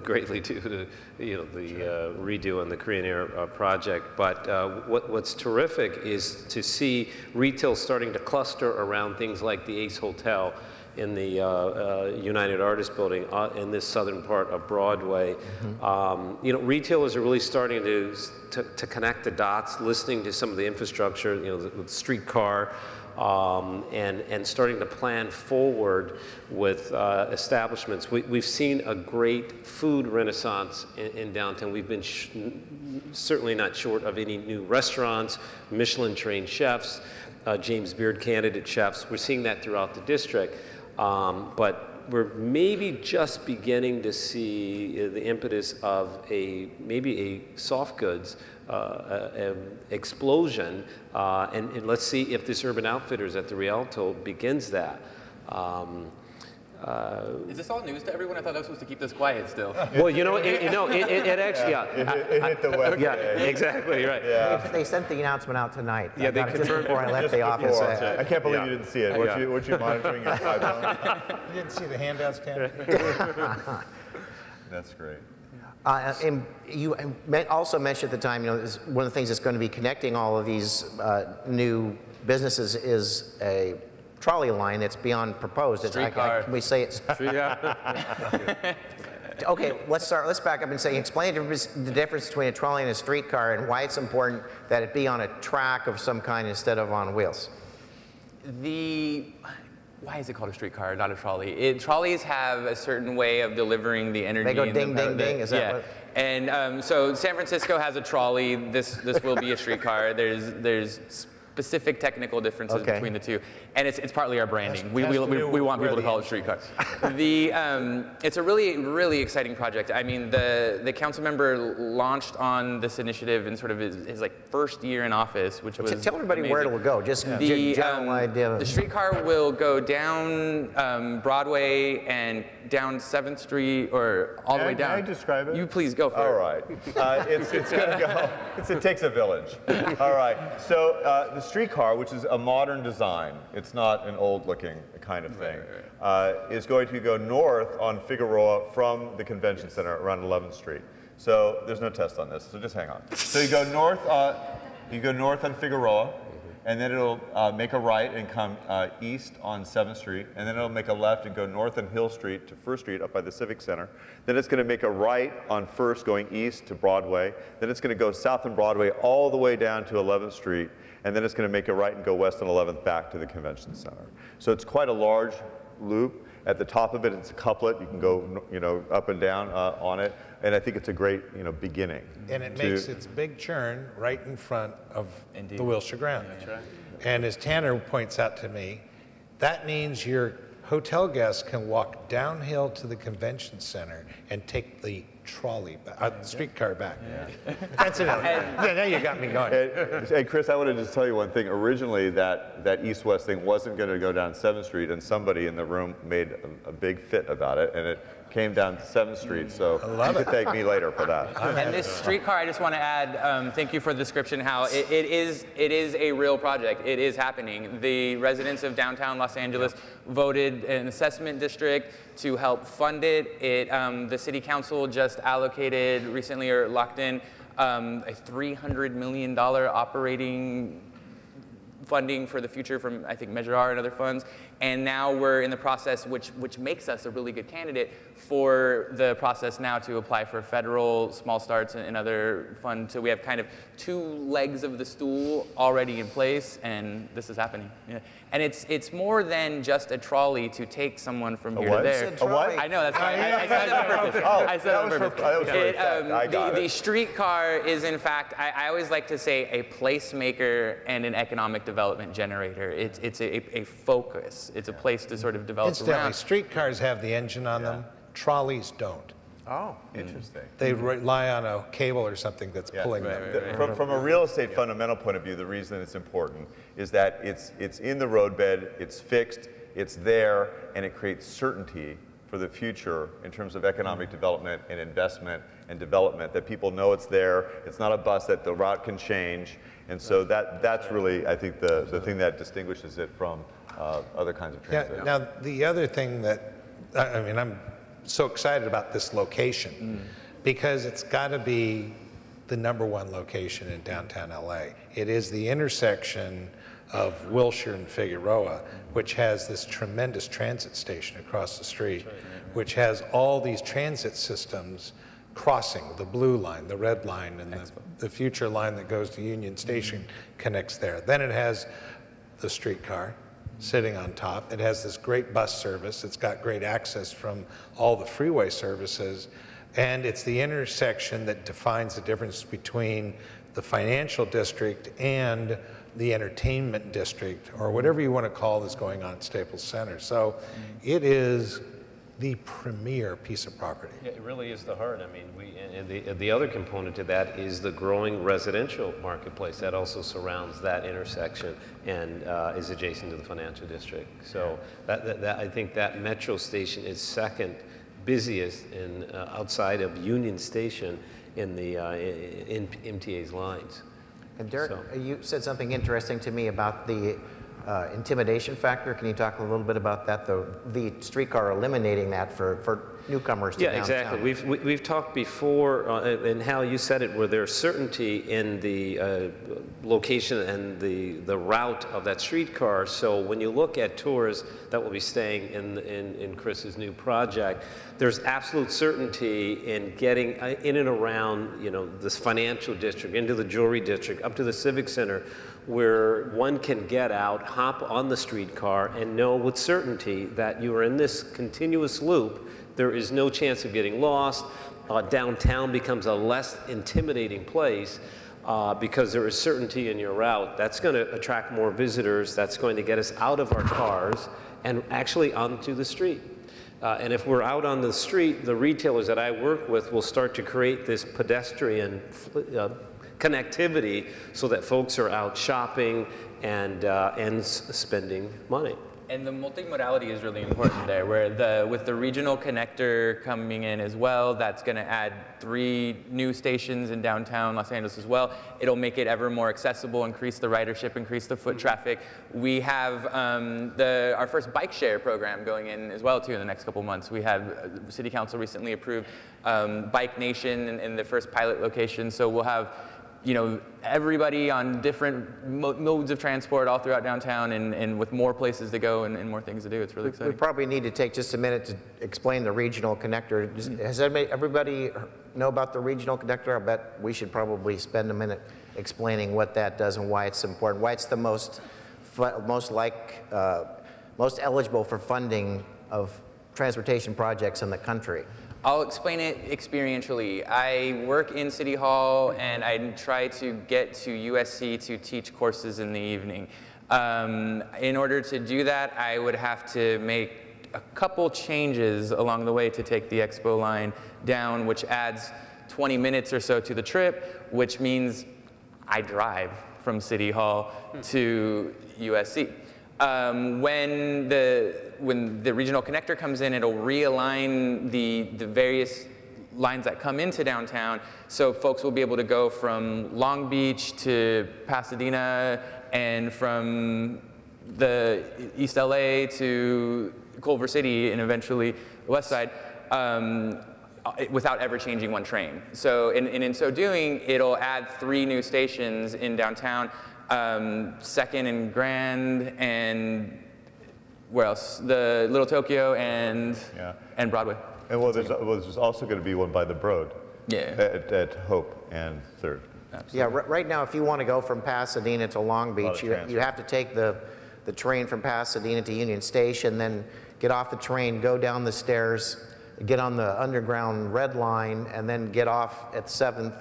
S7: greatly due to the redo on the Korean Air project. But what's terrific is to see retail starting to cluster around things like the Ace Hotel in the United Artists Building in this southern part of Broadway. You know, retailers are really starting to connect the dots, listening to some of the infrastructure, you know, the streetcar, and starting to plan forward with establishments. We've seen a great food renaissance in downtown. We've been certainly not short of any new restaurants, Michelin-trained chefs, James Beard candidate chefs. We're seeing that throughout the district. But we're maybe just beginning to see the impetus of maybe a soft goods explosion, and let's see if this Urban Outfitters at the Rialto begins that.
S6: Is this all news to everyone? I thought I was supposed to keep this quiet still.
S7: Well, you know, it actually, yeah.
S5: It hit the web.
S7: Yeah, exactly, right.
S5: Yeah.
S3: They sent the announcement out tonight.
S7: Yeah, they
S3: just
S7: confirmed
S3: before I left the office.
S5: I can't believe you didn't see it. What you monitoring your iPhone?
S4: You didn't see the handouts, Ken?
S5: That's great.
S3: And you also mentioned at the time, you know, one of the things that's going to be connecting all of these new businesses is a trolley line that's beyond proposed.
S6: Streetcar.
S3: Can we say it's? Okay, let's back up and say, explain the difference between a trolley and a streetcar and why it's important that it be on a track of some kind instead of on wheels.
S6: Why is it called a streetcar, not a trolley? Trolleys have a certain way of delivering the energy.
S3: They go ding, ding, ding. Is that what?
S6: And so San Francisco has a trolley. This will be a streetcar. There's specific technical differences between the two, and it's partly our branding. We want people to call it streetcar. It's a really exciting project. I mean, the council member launched on this initiative in sort of his like first year in office, which was
S3: tell everybody
S6: amazing.
S3: where it will go. Just general idea.
S6: The streetcar will go down Broadway and down 7th Street, or all the way down.
S5: Can I describe it?
S6: You please go for it.
S5: All right. It's going to go. It takes a village. All right. So the streetcar, which is a modern design, it's not an old-looking kind of thing, is going to go north on Figueroa from the convention center around 11th Street. So there's no test on this, so just hang on. So you go north. You go north on Figueroa, and then it'll make a right and come east on 7th Street, and then it'll make a left and go north on Hill Street to 1st Street up by the Civic Center. Then it's going to make a right on 1st going east to Broadway. Then it's going to go south on Broadway all the way down to 11th Street, and then it's going to make a right and go west on 11th back to the Convention Center. So it's quite a large loop. At the top of it, it's a couplet. You can go, up and down on it, and I think it's a great, beginning.
S4: And it makes its big churn right in front of the Wilshire Grand.
S6: That's right.
S4: And as Tanner points out to me, that means your hotel guests can walk downhill to the convention center and take the trolley back, the streetcar back. Yeah. That's it. Yeah, now you got me going.
S5: Hey, Chris, I want to just tell you one thing. Originally, that east-west thing wasn't going to go down 7th Street, and somebody in the room made a big fit about it, and it came down to 7th Street, so you can thank me later for that.
S6: And this streetcar, I just want to add, thank you for the description, how it is a real project. It is happening. The residents of downtown Los Angeles voted an assessment district to help fund it. The city council just allocated recently, or locked in, a $300 million operating funding for the future from, I think, Measure R and other funds. And now we're in the process, which makes us a really good candidate for the process now to apply for federal small starts and other funds. So we have kind of 2 legs of the stool already in place, and this is happening. Yeah. And it's more than just a trolley to take someone from here to there.
S5: A what?
S6: I know, that's fine. I said that on purpose. I said that on purpose.
S5: That was for effect. I got it.
S6: The streetcar is, in fact, I always like to say, a placemaker and an economic development generator. It's a focus. It's a place to sort of develop
S4: Incidentally,
S6: around.
S4: streetcars have the engine on them. Trolleys don't.
S5: Oh, interesting.
S4: They rely on a cable or something that's pulling them.
S5: From a real estate fundamental point of view, the reason it's important is that it's in the roadbed, it's fixed, it's there, and it creates certainty for the future in terms of economic development and investment and development, that people know it's there. It's not a bus, that the route can change. And so that's really, I think, the thing that distinguishes it from other kinds of transit.
S4: Yeah, now, the other thing that, I mean, I'm so excited about this location because it's got to be the #1 location in downtown LA. It is the intersection of Wilshire and Figueroa, which has this tremendous transit station across the street, which has all these transit systems crossing, the blue line, the red line, and the future line that goes to Union Station connects there. Then it has the streetcar sitting on top. It has this great bus service. It's got great access from all the freeway services. And it's the intersection that defines the difference between the financial district and the entertainment district, or whatever you want to call this going on at Staples Center. So it is the premier piece of property.
S7: Yeah, it really is the heart. I mean, and the other component to that is the growing residential marketplace that also surrounds that intersection and is adjacent to the financial district. So I think that metro station is second busiest in outside of Union Station in the in MTA's lines.
S3: And Derek, you said something interesting to me about the intimidation factor. Can you talk a little bit about that? The streetcar eliminating that for newcomers to downtown.
S7: Yeah, exactly. We've talked before, and Hal, you said it, where there's certainty in the location and the route of that streetcar. So when you look at tours that will be staying in Chris's new project, there's absolute certainty in getting in and around, you know, this financial district, into the jewelry district, up to the Civic Center, where one can get out, hop on the streetcar, and know with certainty that you are in this continuous loop. There is no chance of getting lost. Downtown becomes a less intimidating place because there is certainty in your route. That's going to attract more visitors. That's going to get us out of our cars and actually onto the street. And if we're out on the street, the retailers that I work with will start to create this pedestrian connectivity so that folks are out shopping and spending money.
S6: And the multimodality is really important there, where with the regional connector coming in as well, that's going to add 3 new stations in downtown Los Angeles as well. It'll make it ever more accessible, increase the ridership, increase the foot traffic. We have our first bike share program going in as well, too, in the next couple months. We have City Council recently approved Bike Nation in the first pilot location, so we'll have, you know, everybody on different modes of transport all throughout downtown, and with more places to go and more things to do. It's really exciting.
S3: We probably need to take just a minute to explain the regional connector. Has everybody know about the regional connector? I bet we should probably spend a minute explaining what that does and why it's important, why it's the most eligible for funding of transportation projects in the country.
S6: I'll explain it experientially. I work in City Hall, and I try to get to USC to teach courses in the evening. In order to do that, I would have to make a couple changes along the way to take the Expo line down, which adds 20 minutes or so to the trip, which means I drive from City Hall to USC. When the regional connector comes in, it'll realign the various lines that come into downtown, so folks will be able to go from Long Beach to Pasadena, and from the East LA to Culver City, and eventually the West Side, without ever changing one train. So in so doing, it'll add 3 new stations in downtown. 2nd and Grand, and where else? The Little Tokyo and Broadway.
S5: And there's also going to be one by the Broad.
S6: Yeah.
S5: At Hope and 3rd.
S3: Absolutely. Yeah, right now, if you want to go from Pasadena to Long Beach, you have to take the train from Pasadena to Union Station, then get off the train, go down the stairs, get on the underground red line, and then get off at 7th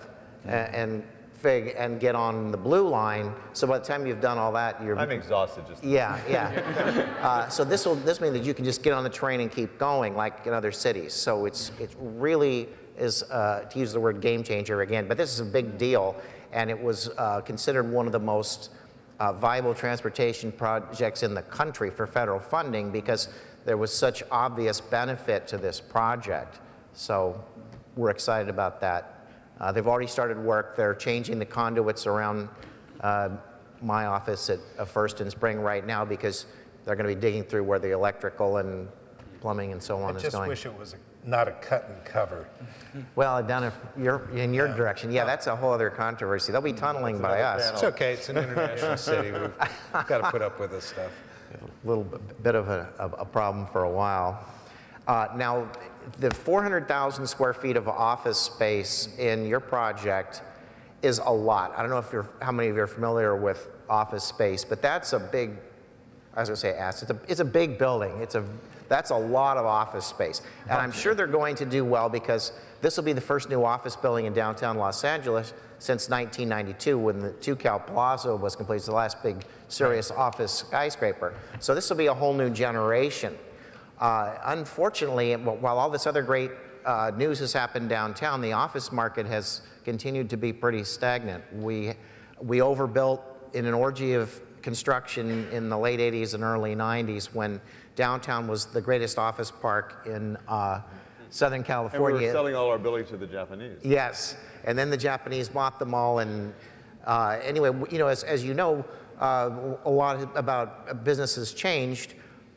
S3: and get on the blue line. So by the time you've done all that, I'm
S5: exhausted just.
S3: Yeah. So this means that you can just get on the train and keep going like in other cities. So it really is, to use the word game changer again, but this is a big deal, and it was considered one of the most viable transportation projects in the country for federal funding, because there was such obvious benefit to this project. So we're excited about that. They've already started work. They're changing the conduits around my office at First and Spring right now because they're going to be digging through where the electrical and plumbing and so on is going.
S4: I just wish it was not a cut and cover.
S3: Well, down in your direction, yeah, that's a whole other controversy. They'll be tunneling by us.
S4: It's okay. It's an international city. We've got to put up with this stuff.
S3: A little bit of a problem for a while. Now, the 400,000 square feet of office space in your project is a lot. I don't know how many of you are familiar with office space, but that's a big, I was going to say ass. It's a big building. That's a lot of office space. And I'm sure they're going to do well because this will be the first new office building in downtown Los Angeles since 1992 when the 2 Cal Plaza was completed. It's the last big serious office skyscraper. So this will be a whole new generation. Unfortunately, while all this other great news has happened downtown, the office market has continued to be pretty stagnant. We overbuilt in an orgy of construction in the late 80s and early 90s when downtown was the greatest office park in Southern California.
S5: And we were selling all our buildings to the Japanese.
S3: Yes, and then the Japanese bought them all. And anyway, you know, as you know, a lot about business has changed.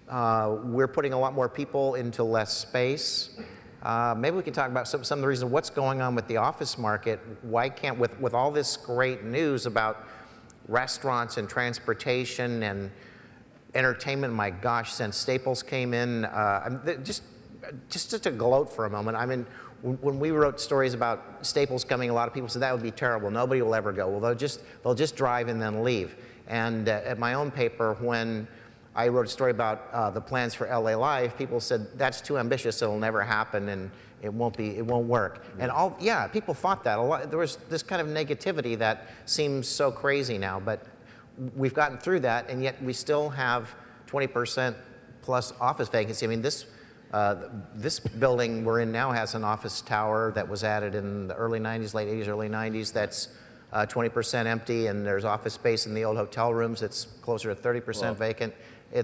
S3: We're putting a lot more people into less space. Maybe we can talk about some of the reasons what's going on with the office market. Why can't, with all this great news about restaurants and transportation and entertainment, my gosh, since Staples came in, just to gloat for a moment, I mean, when we wrote stories about Staples coming, a lot of people said that would be terrible. Nobody will ever go. Well, they'll just drive and then leave. And at my own paper, when I wrote a story about the plans for LA Live, people said that's too ambitious. It'll never happen, and it won't work. And people thought that a lot. There was this kind of negativity that seems so crazy now, but we've gotten through that, and yet we still have 20% plus office vacancy. I mean, this building we're in now has an office tower that was added in the early 90s, late 80s, early 90s. That's 20% empty, and there's office space in the old hotel rooms. It's closer to 30% vacant.
S5: I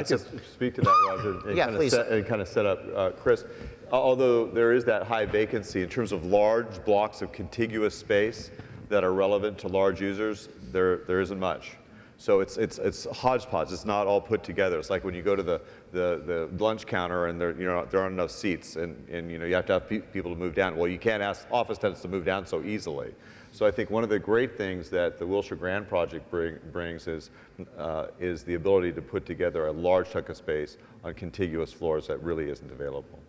S5: can speak to that, Roger, and
S3: please.
S5: Kind of set up Chris. Although there is that high vacancy in terms of large blocks of contiguous space that are relevant to large users, there isn't much. So it's hodgepodge. It's not all put together. It's like when you go to the lunch counter and there aren't enough seats, and you have to have people to move down. Well, you can't ask office tenants to move down so easily. So I think one of the great things that the Wilshire Grand project brings is the ability to put together a large chunk of space on contiguous floors that really isn't available.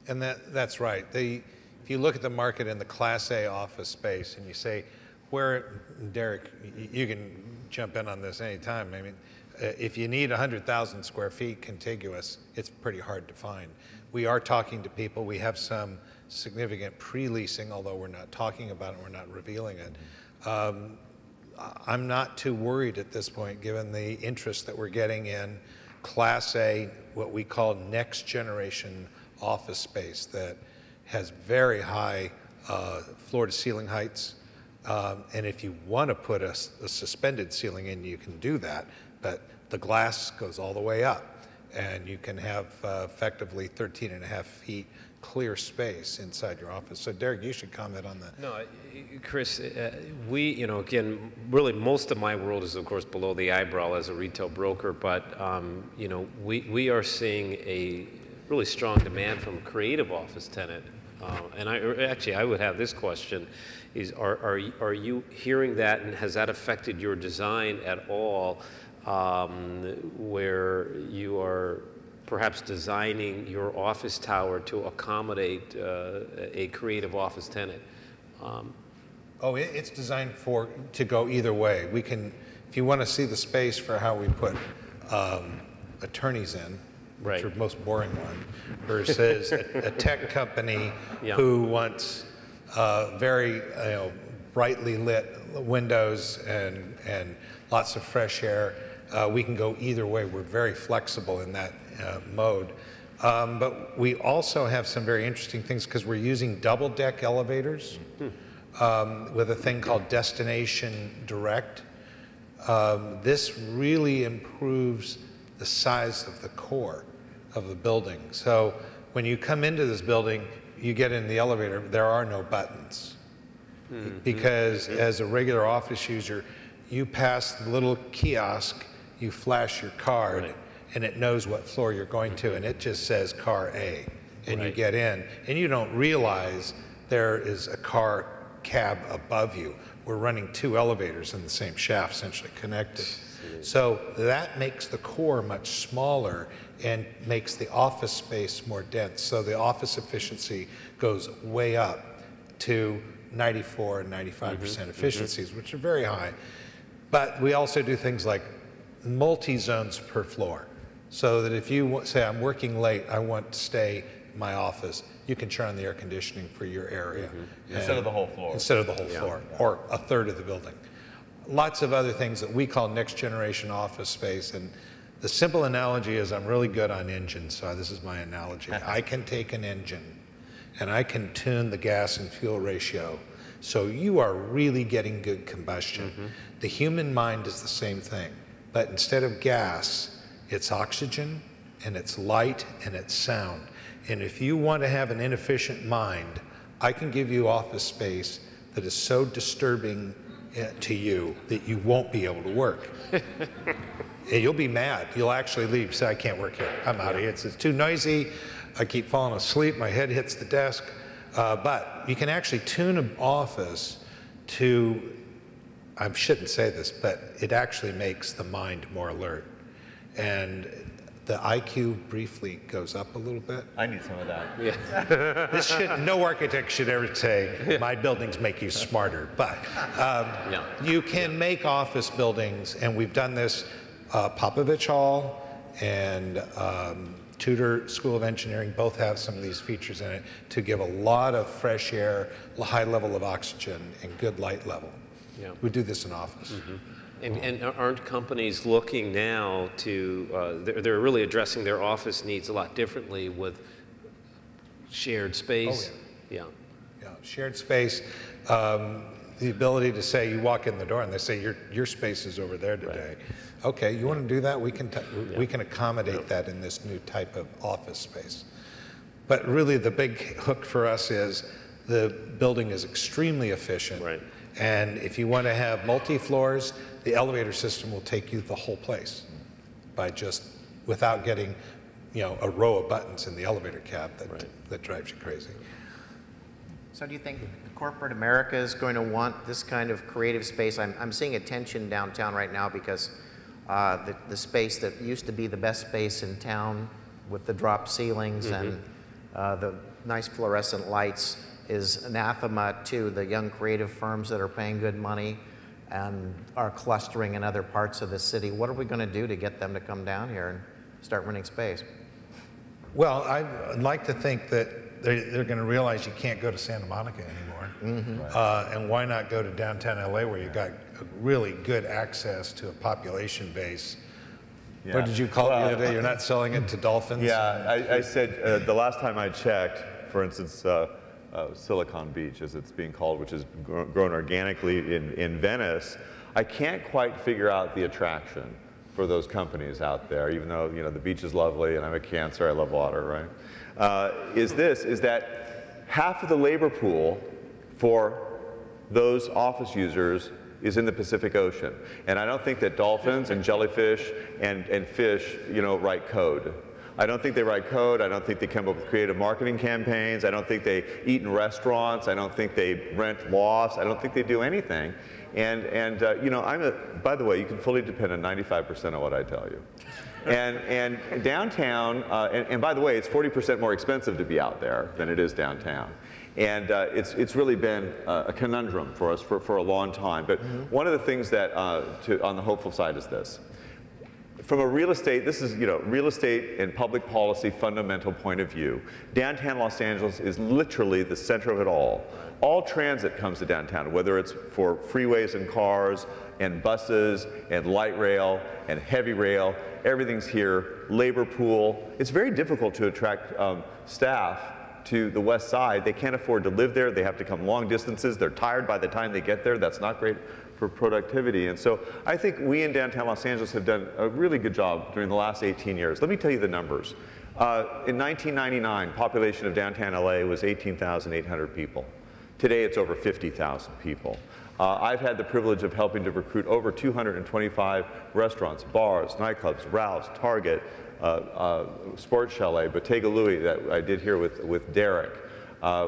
S4: And that's right. If you look at the market in the Class A office space and you say, Derek, you can jump in on this anytime. I mean, if you need 100,000 square feet contiguous, it's pretty hard to find. We are talking to people. We have some significant pre-leasing, although we're not talking about it, we're not revealing it. I'm not too worried at this point, given the interest that we're getting in Class A, what we call next generation office space that has very high floor-to-ceiling heights. And if you want to put a suspended ceiling in, you can do that, but the glass goes all the way up, and you can have effectively 13.5 feet clear space inside your office. So Derek, you should comment on that.
S7: No, Chris, again, really most of my world is of course below the eyebrow as a retail broker, but we are seeing a really strong demand from a creative office tenant. And I would have this question: are you hearing that, and has that affected your design at all, where you are perhaps designing your office tower to accommodate a creative office tenant?
S4: It's designed to go either way. We can, if you want to see the space for how we put attorneys in, which are the most boring one, versus a tech company who wants very brightly lit windows and lots of fresh air. We can go either way. We're very flexible in that mode. But we also have some very interesting things because we're using double deck elevators with a thing called Destination Direct. This really improves the size of the core. of the building. So when you come into this building, you get in the elevator, there are no buttons. Because as a regular office user, you pass the little kiosk, you flash your card, and it knows what floor you're going to, and it just says car A. And you get in, and you don't realize there is a car cab above you. We're running 2 elevators in the same shaft, essentially connected. So that makes the core much smaller and makes the office space more dense. So the office efficiency goes way up to 94 and 95% efficiencies, which are very high. But we also do things like multi-zones per floor. So that if you say, I'm working late, I want to stay in my office, you can turn on the air conditioning for your area.
S5: Instead of the whole floor.
S4: Instead of the whole floor, or a third of the building. Lots of other things that we call next generation office space. And the simple analogy is I'm really good on engines, so this is my analogy. I can take an engine and I can tune the gas and fuel ratio so you are really getting good combustion. The human mind is the same thing, but instead of gas, it's oxygen and it's light and it's sound. And if you want to have an inefficient mind, I can give you office space that is so disturbing to you that you won't be able to work. You'll be mad. You'll actually leave. Say, I can't work here. I'm out of here. It's too noisy. I keep falling asleep. My head hits the desk. But you can actually tune an office to, I shouldn't say this, but it actually makes the mind more alert. And the IQ briefly goes up a little bit.
S5: I need some of that.
S4: Yeah. No architect should ever say, my buildings make you smarter. But you can make office buildings, and we've done this, Popovich Hall and Tudor School of Engineering both have some of these features in it to give a lot of fresh air, a high level of oxygen, and good light level. We do this in office.
S7: And aren't companies looking now to, they're really addressing their office needs a lot differently with shared space? Yeah,
S4: shared space. The ability to say, you walk in the door and they say, your space is over there today. Okay, you want to do that? We can accommodate that in this new type of office space. But really the big hook for us is the building is extremely efficient. And if you want to have multi-floors, the elevator system will take you the whole place by just, without getting, a row of buttons in the elevator cab that drives you crazy.
S3: So do you think corporate America is going to want this kind of creative space? I'm seeing a tension downtown right now because the space that used to be the best space in town with the drop ceilings and the nice fluorescent lights is anathema to the young creative firms that are paying good money and are clustering in other parts of the city. What are we going to do to get them to come down here and start renting space?
S4: Well, I'd like to think that they're going to realize you can't go to Santa Monica anymore. And why not go to downtown LA where you've got a really good access to a population base. What did you call it the other day? You're not selling it to dolphins?
S5: Yeah, I said the last time I checked, for instance, Silicon Beach, as it's being called, which is grown organically in Venice, I can't quite figure out the attraction for those companies out there, even though the beach is lovely and I'm a Cancer, I love water, right? Is that half of the labor pool for those office users is in the Pacific Ocean. And I don't think that dolphins and jellyfish and fish, write code. I don't think they write code. I don't think they come up with creative marketing campaigns. I don't think they eat in restaurants. I don't think they rent lofts. I don't think they do anything. And by the way, you can fully depend on 95% of what I tell you. And downtown, and by the way, it's 40% more expensive to be out there than it is downtown. And it's really been a conundrum for us for a long time. But one of the things that, on the hopeful side is this. From a real estate, this is, real estate and public policy fundamental point of view, downtown Los Angeles is literally the center of it all. All transit comes to downtown, whether it's for freeways and cars and buses and light rail and heavy rail, everything's here, labor pool. It's very difficult to attract staff to the west side. They can't afford to live there. They have to come long distances. They're tired by the time they get there. That's not great for productivity. And so I think we in downtown Los Angeles have done a really good job during the last 18 years. Let me tell you the numbers. In 1999, population of downtown LA was 18,800 people. Today it's over 50,000 people. I've had the privilege of helping to recruit over 225 restaurants, bars, nightclubs, Ralph's, Target, Sports Chalet, Bottega Louie that I did here with Derek.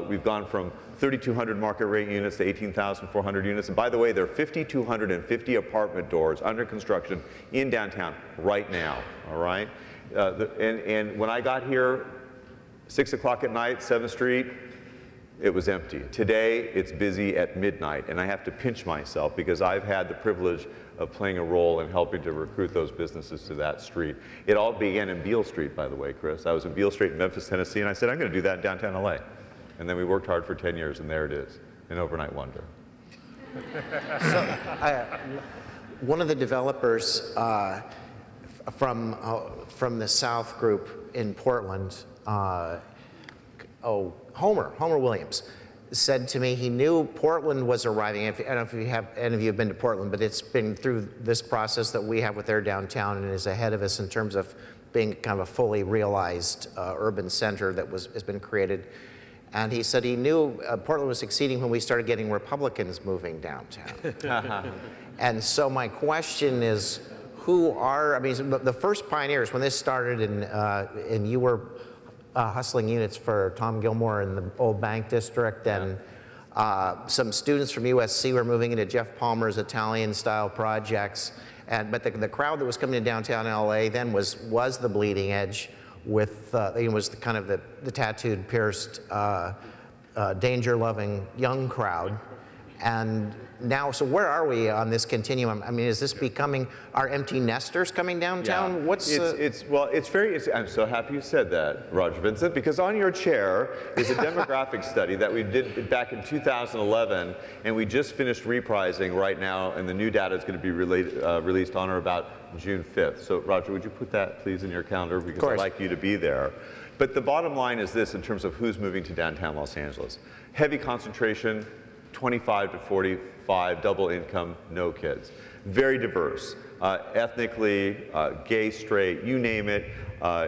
S5: We've gone from 3,200 market rate units to 18,400 units. And by the way, there are 5,250 apartment doors under construction in downtown right now, all right? And when I got here, 6 o'clock at night, 7th Street, it was empty. Today, it's busy at midnight, and I have to pinch myself because I've had the privilege of playing a role in helping to recruit those businesses to that street. It all began in Beale Street, by the way, Chris. I was in Beale Street in Memphis, Tennessee, and I said, I'm going to do that in downtown LA. And then we worked hard for 10 years, and there it is, an overnight wonder.
S3: So, one of the developers from the South Group in Portland, Homer Williams, said to me he knew Portland was arriving. I don't know if you have, any of you have been to Portland, but it's been through this process that we have with their downtown and is ahead of us in terms of being kind of a fully realized urban center that has been created. And he said he knew Portland was succeeding when we started getting Republicans moving downtown. And so my question is, who are, I mean, the first pioneers when this started and you were hustling units for Tom Gilmore in the old Bank District, and some students from USC were moving into Jeff Palmer's Italian-style projects. But the crowd that was coming to downtown LA then was the bleeding edge with, it was kind of the tattooed, pierced, danger-loving young crowd. And now, so where are we on this continuum? I mean, is this becoming, are empty nesters coming downtown?
S5: Yeah.
S3: What's
S5: I'm so happy you said that, Roger Vincent, because on your chair is a demographic study that we did back in 2011, and we just finished reprising right now, and the new data is going to be released on or about June 5th. So, Roger, would you put that, please, in your calendar, because I'd like you to be there. But the bottom line is this in terms of who's moving to downtown Los Angeles. Heavy concentration, 25 to 45, double income, no kids. Very diverse, ethnically, gay, straight, you name it.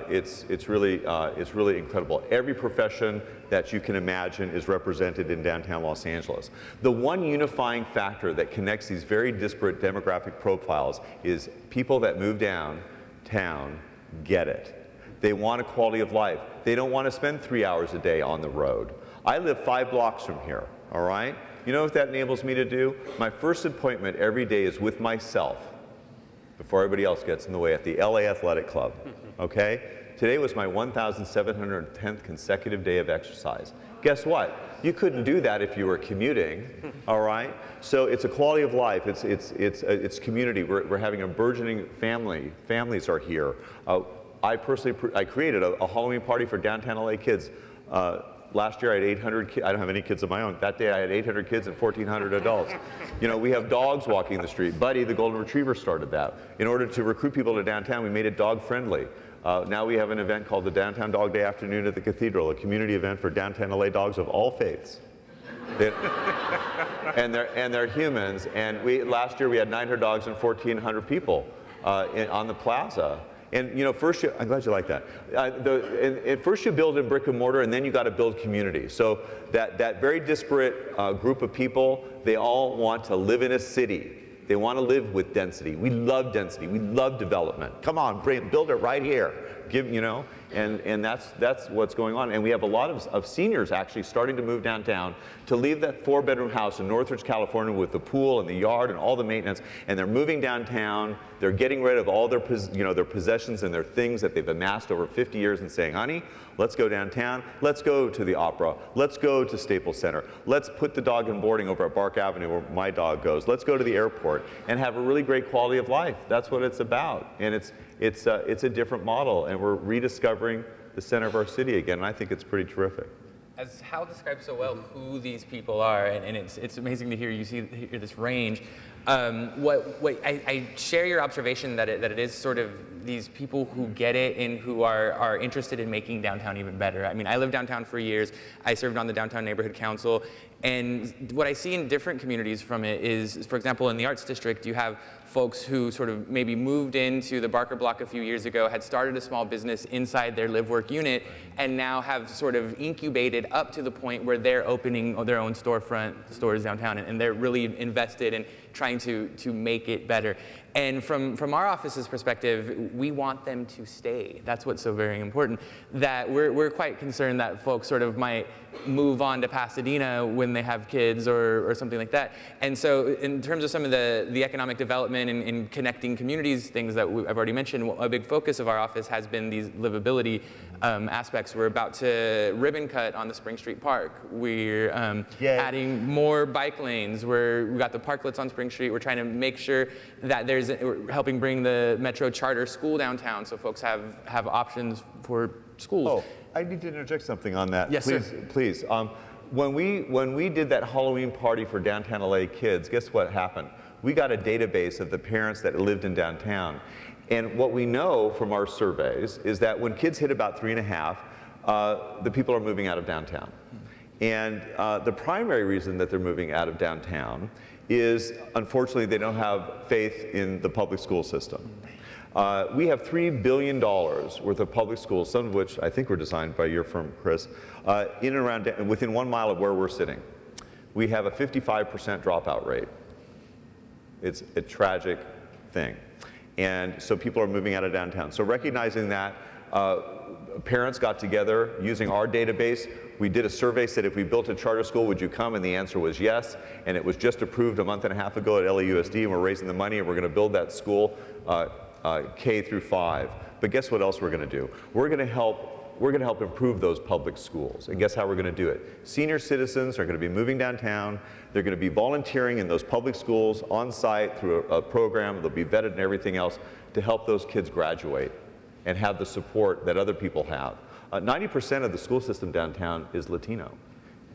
S5: It's really incredible. Every profession that you can imagine is represented in downtown Los Angeles. The one unifying factor that connects these very disparate demographic profiles is people that move downtown get it. They want a quality of life. They don't want to spend 3 hours a day on the road. I live 5 blocks from here, all right? You know what that enables me to do? My first appointment every day is with myself before everybody else gets in the way at the LA Athletic Club, okay? Today was my 1,710th consecutive day of exercise. Guess what? You couldn't do that if you were commuting, all right? So it's a quality of life, it's community. We're having a burgeoning family. Families are here. I created a Halloween party for downtown LA kids. Last year I had 800 kids. I don't have any kids of my own. That day I had 800 kids and 1,400 adults. You know, we have dogs walking the street. Buddy, the golden retriever, started that. In order to recruit people to downtown, we made it dog friendly. Now we have an event called the Downtown Dog Day Afternoon at the Cathedral, a community event for downtown LA dogs of all faiths. And they're humans. And last year we had 900 dogs and 1,400 people on the plaza. And you know, I'm glad you like that. First you build in brick and mortar, and then you got to build community. So that very disparate group of people, they all want to live in a city. They want to live with density. We love density. We love development. Come on, build it right here. You know, and that's what's going on. And we have a lot of seniors actually starting to move downtown to leave that 4-bedroom house in Northridge, California with the pool and the yard and all the maintenance, and they're moving downtown. They're getting rid of all their possessions and their things that they've amassed over 50 years and saying, honey, let's go downtown. Let's go to the Opera. Let's go to Staples Center. Let's put the dog in boarding over at Bark Avenue where my dog goes. Let's go to the airport and have a really great quality of life. That's what it's about. And it's a different model, and we're rediscovering the center of our city again, and I think it's pretty terrific.
S6: As Hal described so well who these people are, and it's amazing to hear this range. I share your observation that it is sort of these people who get it and who are interested in making downtown even better. I mean, I lived downtown for years. I served on the Downtown Neighborhood Council. And what I see in different communities from it is, for example, in the Arts District, you have folks who sort of maybe moved into the Barker Block a few years ago, had started a small business inside their live-work unit, and now have sort of incubated up to the point where they're opening their own storefront stores downtown, and they're really invested in trying to make it better. And from our office's perspective, we want them to stay. That's what's so very important. That we're quite concerned that folks sort of might move on to Pasadena when they have kids or something like that. And so in terms of some of the economic development and connecting communities, things that I've already mentioned, a big focus of our office has been these livability aspects. We're about to ribbon cut on the Spring Street Park. We're adding more bike lanes. We've got the parklets on Spring Street. We're trying to make sure that we're helping bring the Metro Charter School downtown so folks have options for schools.
S5: Oh, I need to interject something on that.
S6: Yes,
S5: please,
S6: sir.
S5: Please. When we did that Halloween party for downtown LA kids, guess what happened? We got a database of the parents that lived in downtown. And what we know from our surveys is that when kids hit about 3.5, the people are moving out of downtown. And the primary reason that they're moving out of downtown is, unfortunately, they don't have faith in the public school system. We have $3 billion worth of public schools, some of which I think were designed by your firm, Chris, in and around, within 1 mile of where we're sitting. We have a 55% dropout rate. It's a tragic thing. And so people are moving out of downtown. So recognizing that, parents got together using our database. We did a survey, said if we built a charter school, would you come? And the answer was yes. And it was just approved a month and a half ago at LAUSD, and we're raising the money, and we're going to build that school K through 5. But guess what else we're going to do? We're going to help improve those public schools. And guess how we're going to do it? Senior citizens are going to be moving downtown. They're going to be volunteering in those public schools on site through a program. They'll be vetted and everything else to help those kids graduate and have the support that other people have. 90% of the school system downtown is Latino.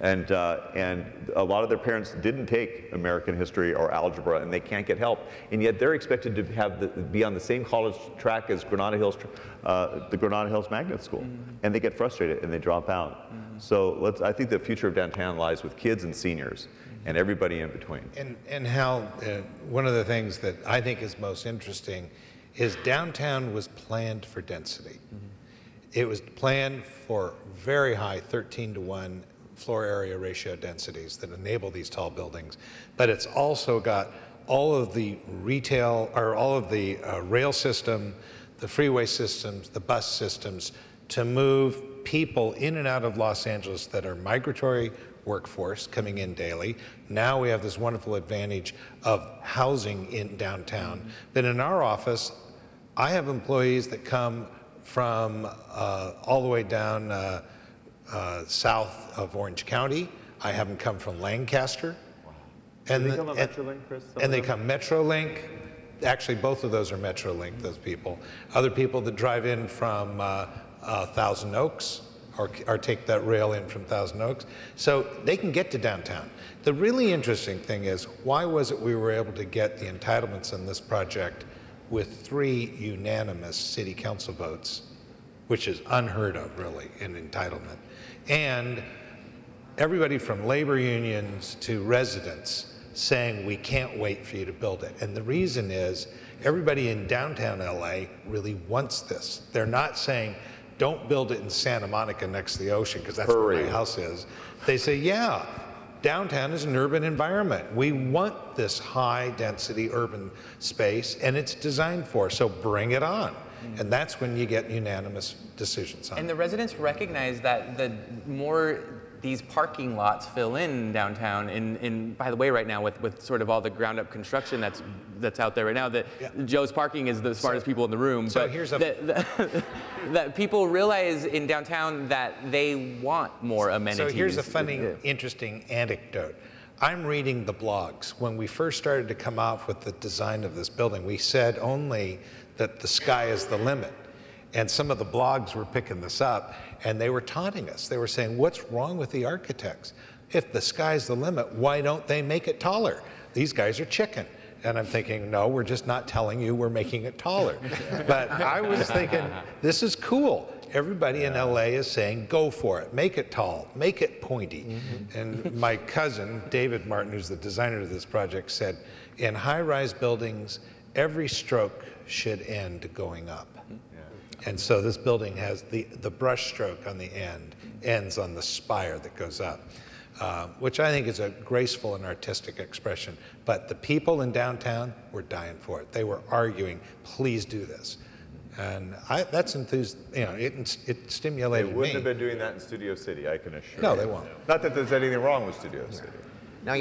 S5: And a lot of their parents didn't take American history or algebra, and they can't get help. And yet they're expected to be on the same college track as Granada Hills, the Granada Hills Magnet School. And they get frustrated and they drop out. So I think the future of downtown lies with kids and seniors and everybody in between.
S4: And Hal, one of the things that I think is most interesting is downtown was planned for density. It was planned for very high 13-to-1 floor area ratio densities that enable these tall buildings, but it's also got all of the retail, or all of the rail system, the freeway systems, the bus systems to move people in and out of Los Angeles that are migratory workforce coming in daily. Now we have this wonderful advantage of housing in downtown. But in our office, I have employees that come from all the way down south of Orange County. I have them come from Lancaster. And
S5: they come on Metrolink, Chris?
S4: And they come Metrolink. Actually, both of those are Metrolink, those people. Other people that drive in from Thousand Oaks, or take that rail in from Thousand Oaks. So they can get to downtown. The really interesting thing is, why was it we were able to get the entitlements in this project with 3 unanimous city council votes, which is unheard of, really, in entitlement. And everybody from labor unions to residents saying, we can't wait for you to build it. And the reason is, everybody in downtown LA really wants this. They're not saying, don't build it in Santa Monica next to the ocean, because that's where my house is. They say, yeah, downtown is an urban environment. We want this high-density urban space, and it's designed for, so bring it on. And that's when you get unanimous decisions on it.
S6: And the residents recognize that the more these parking lots fill in downtown, and by the way, right now with sort of all the ground-up construction that's out there right now, that Joe's Parking is the smartest people in the room.
S4: So
S6: but
S4: here's
S6: that people realize in downtown that they want more amenities.
S4: So here's a funny, interesting anecdote. I'm reading the blogs. When we first started to come out with the design of this building, we said only that the sky is the limit. And some of the blogs were picking this up, and they were taunting us. They were saying, what's wrong with the architects? If the sky's the limit, why don't they make it taller? These guys are chicken. And I'm thinking, no, we're just not telling you we're making it taller. But I was thinking, this is cool. Everybody in LA is saying, go for it, make it tall, make it pointy. And my cousin, David Martin, who's the designer of this project, said, in high-rise buildings, every stroke should end going up. And so this building has the brush stroke on the end, ends on the spire that goes up, which I think is a graceful and artistic expression. But the people in downtown were dying for it. They were arguing, please do this. And that's enthused, you know, it stimulated me.
S5: They wouldn't have been doing that in Studio City, I can assure you.
S4: No, they won't.
S5: Not that there's anything wrong with Studio City.
S3: Now,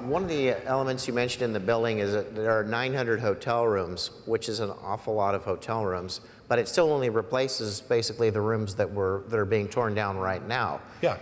S3: one of the elements you mentioned in the building is that there are 900 hotel rooms, which is an awful lot of hotel rooms, but it still only replaces basically the rooms that are being torn down right now.
S4: Yeah,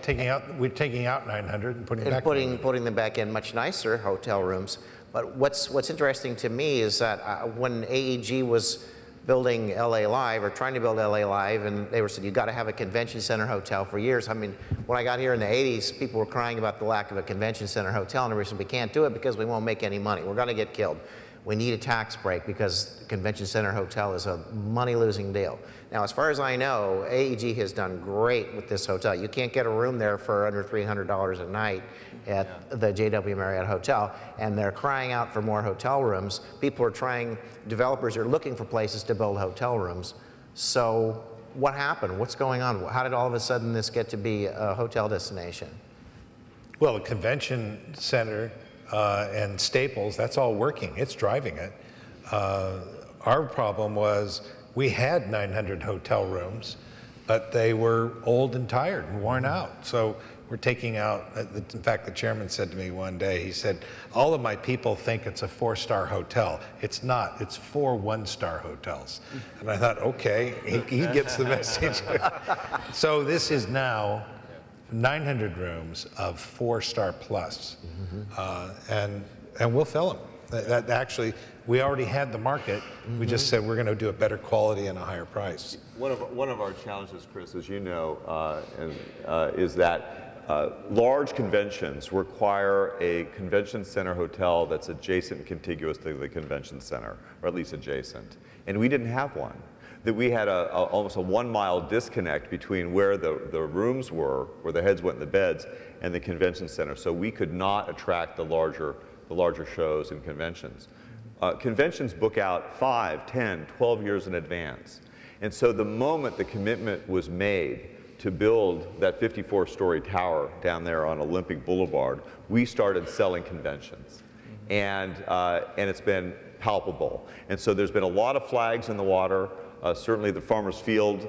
S4: we're taking out 900 and putting back
S3: putting them back in much nicer hotel rooms. But what's interesting to me is that when AEG was building LA Live, or trying to build LA Live, and they were said, you got to have a convention center hotel for years. I mean, when I got here in the 80s, people were crying about the lack of a convention center hotel, and we said, we can't do it because we won't make any money. We're going to get killed. We need a tax break because the convention center hotel is a money-losing deal. Now, as far as I know, AEG has done great with this hotel. You can't get a room there for under $300 a night at the JW Marriott Hotel, and they're crying out for more hotel rooms. Developers are looking for places to build hotel rooms. So what happened? What's going on? How did all of a sudden this get to be a hotel destination?
S4: Well, a convention center and Staples, that's all working. It's driving it. Our problem was we had 900 hotel rooms, but they were old and tired and worn out. So we're taking out, in fact, the chairman said to me one day, he said, all of my people think it's a 4-star hotel. It's not, it's 4 one-star hotels. And I thought, okay, he gets the message. So this is now 900 rooms of 4-star plus, and we'll fill them. That actually, we already had the market. We just said we're going to do a better quality and a higher price.
S5: One of our challenges, Chris, as you know, is that large conventions require a convention center hotel that's adjacent and contiguous to the convention center, or at least adjacent. And we didn't have one. That we had almost a 1-mile disconnect between where the rooms were, where the heads went in the beds, and the convention center. So we could not attract the larger shows and conventions. Conventions book out 5, 10, 12 years in advance. And so the moment the commitment was made to build that 54-story tower down there on Olympic Boulevard, we started selling conventions. And it's been palpable. And so there's been a lot of flags in the water. Certainly the Farmers Field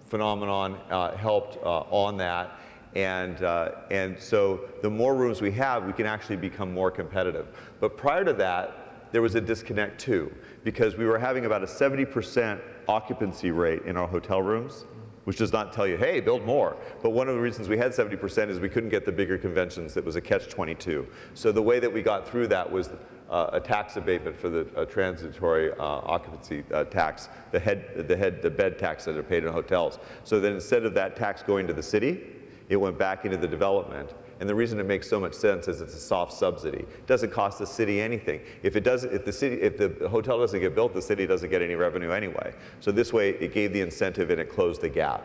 S5: phenomenon helped on that. And so the more rooms we have, we can actually become more competitive. But prior to that, there was a disconnect too, because we were having about a 70% occupancy rate in our hotel rooms, which does not tell you, hey, build more. But one of the reasons we had 70% is we couldn't get the bigger conventions. It was a catch-22. So the way that we got through that was a tax abatement for the transitory occupancy tax, the bed tax that are paid in hotels. So then instead of that tax going to the city, it went back into the development. And the reason it makes so much sense is it's a soft subsidy. It doesn't cost the city anything. If the hotel doesn't get built, the city doesn't get any revenue anyway. So this way, it gave the incentive and it closed the gap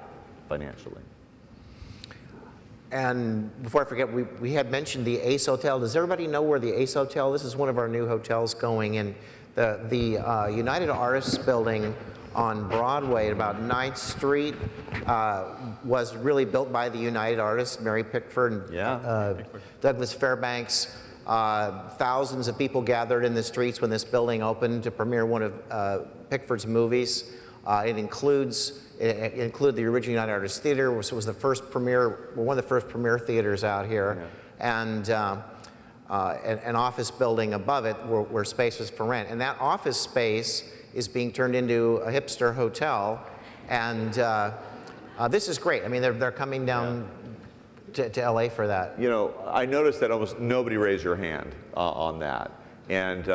S5: financially.
S3: And before I forget, we had mentioned the Ace Hotel. Does everybody know where the Ace Hotel? This is one of our new hotels going in. The United Artists building on Broadway at about 9th Street was really built by the United Artists, Mary Pickford, Douglas Fairbanks. Thousands of people gathered in the streets when this building opened to premiere one of Pickford's movies. It included the original United Artists Theater, which was the first premiere, one of the first premiere theaters out here, and an office building above it where space was for rent. And that office space is being turned into a hipster hotel, and this is great. I mean, they're coming down to LA for that. You know,
S5: I noticed that almost nobody raised your hand on that, and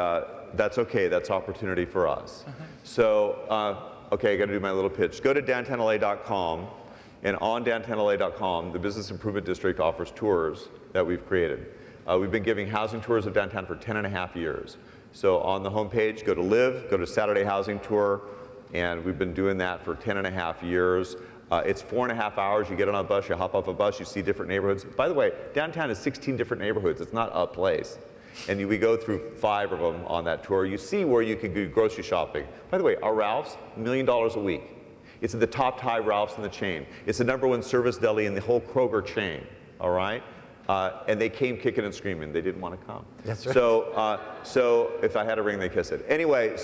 S5: that's okay. That's opportunity for us. So, okay, I got to do my little pitch. Go to downtownla.com, and on downtownla.com, the Business Improvement District offers tours that we've created. We've been giving housing tours of downtown for 10.5 years. So on the homepage, go to Live, go to Saturday Housing Tour, and we've been doing that for 10.5 years. It's 4.5 hours. You get on a bus, you hop off a bus, you see different neighborhoods. By the way, downtown is 16 different neighborhoods. It's not a place. And we go through 5 of them on that tour. You see where you could do grocery shopping. By the way, our Ralph's, $1 million a week. It's at the top Thai Ralph's in the chain. It's the #1 service deli in the whole Kroger chain, all right? And they came kicking and screaming. They didn't want to come.
S3: That's right.
S5: So if I had a ring, they kiss it. Anyway,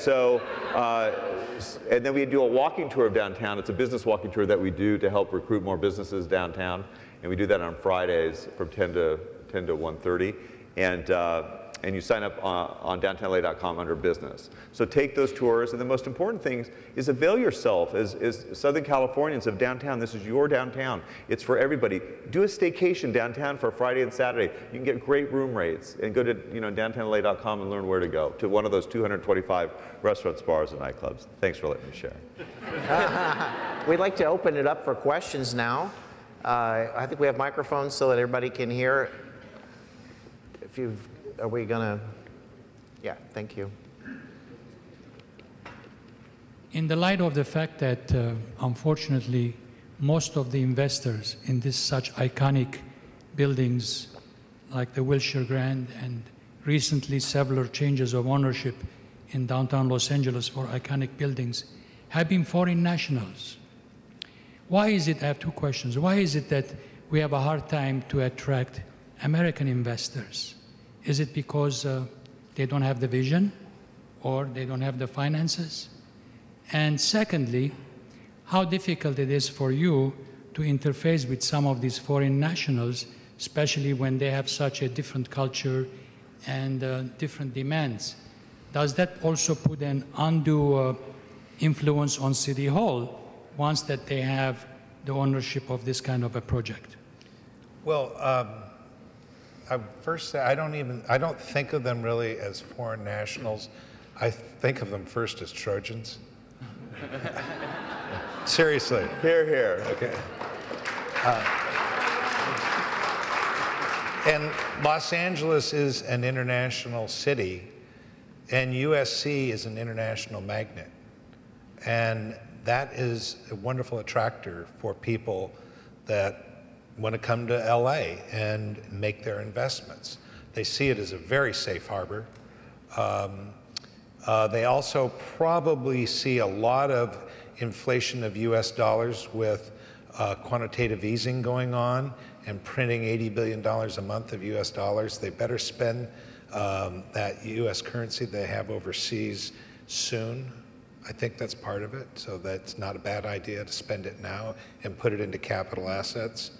S5: and then we do a walking tour of downtown. It's a business walking tour that we do to help recruit more businesses downtown. And we do that on Fridays from 10 to 1:30. And you sign up on downtownla.com under business. So take those tours, and the most important thing is avail yourself. As Southern Californians of downtown, this is your downtown. It's for everybody. Do a staycation downtown for Friday and Saturday. You can get great room rates, and go to downtownla.com and learn where to go, to one of those 225 restaurants, bars, and nightclubs. Thanks for letting me share.
S3: We'd like to open it up for questions now. I think we have microphones so that everybody can hear. Are we gonna? Yeah, thank you.
S8: In the light of the fact that, unfortunately, most of the investors in this such iconic buildings, like the Wilshire Grand, and recently several changes of ownership in downtown Los Angeles for iconic buildings, have been foreign nationals. Why is it? I have 2 questions. Why is it that we have a hard time to attract American investors? Is it because they don't have the vision, or they don't have the finances? And secondly, how difficult it is for you to interface with some of these foreign nationals, especially when they have such a different culture and different demands? Does that also put an undue influence on City Hall once that they have the ownership of this kind of a project?
S4: Well, I first say I don't think of them really as foreign nationals. I think of them first as Trojans. Seriously.
S5: Hear, hear.
S4: Okay. And Los Angeles is an international city, and USC is an international magnet. And that is a wonderful attractor for people that want to come to LA and make their investments. They see it as a very safe harbor. They also probably see a lot of inflation of US dollars with quantitative easing going on and printing $80 billion a month of US dollars. They better spend that US currency they have overseas soon. I think that's part of it, so that's not a bad idea to spend it now and put it into capital assets.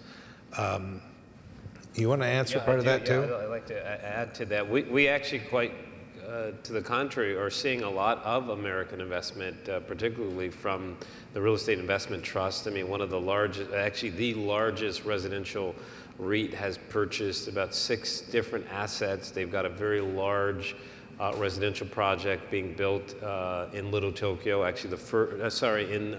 S4: You want to answer part of that too?
S7: I'd like to add to that. We actually quite, to the contrary, are seeing a lot of American investment, particularly from the Real Estate Investment Trust. I mean, one of the largest, actually the largest residential REIT has purchased about 6 different assets. They've got a very large residential project being built in Little Tokyo, actually in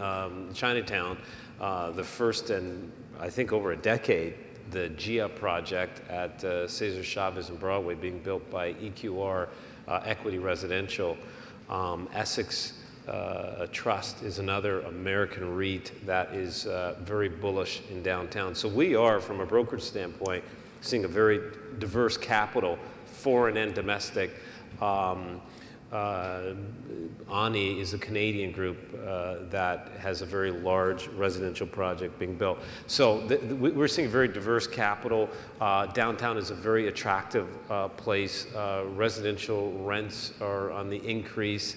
S7: Chinatown, the first in, I think, over a decade. The GIA project at Cesar Chavez and Broadway being built by EQR Equity Residential. Essex Trust is another American REIT that is very bullish in downtown. So we are, from a brokerage standpoint, seeing a very diverse capital, foreign and domestic. ANI is a Canadian group that has a very large residential project being built. So we're seeing very diverse capital. Downtown is a very attractive place. Residential rents are on the increase.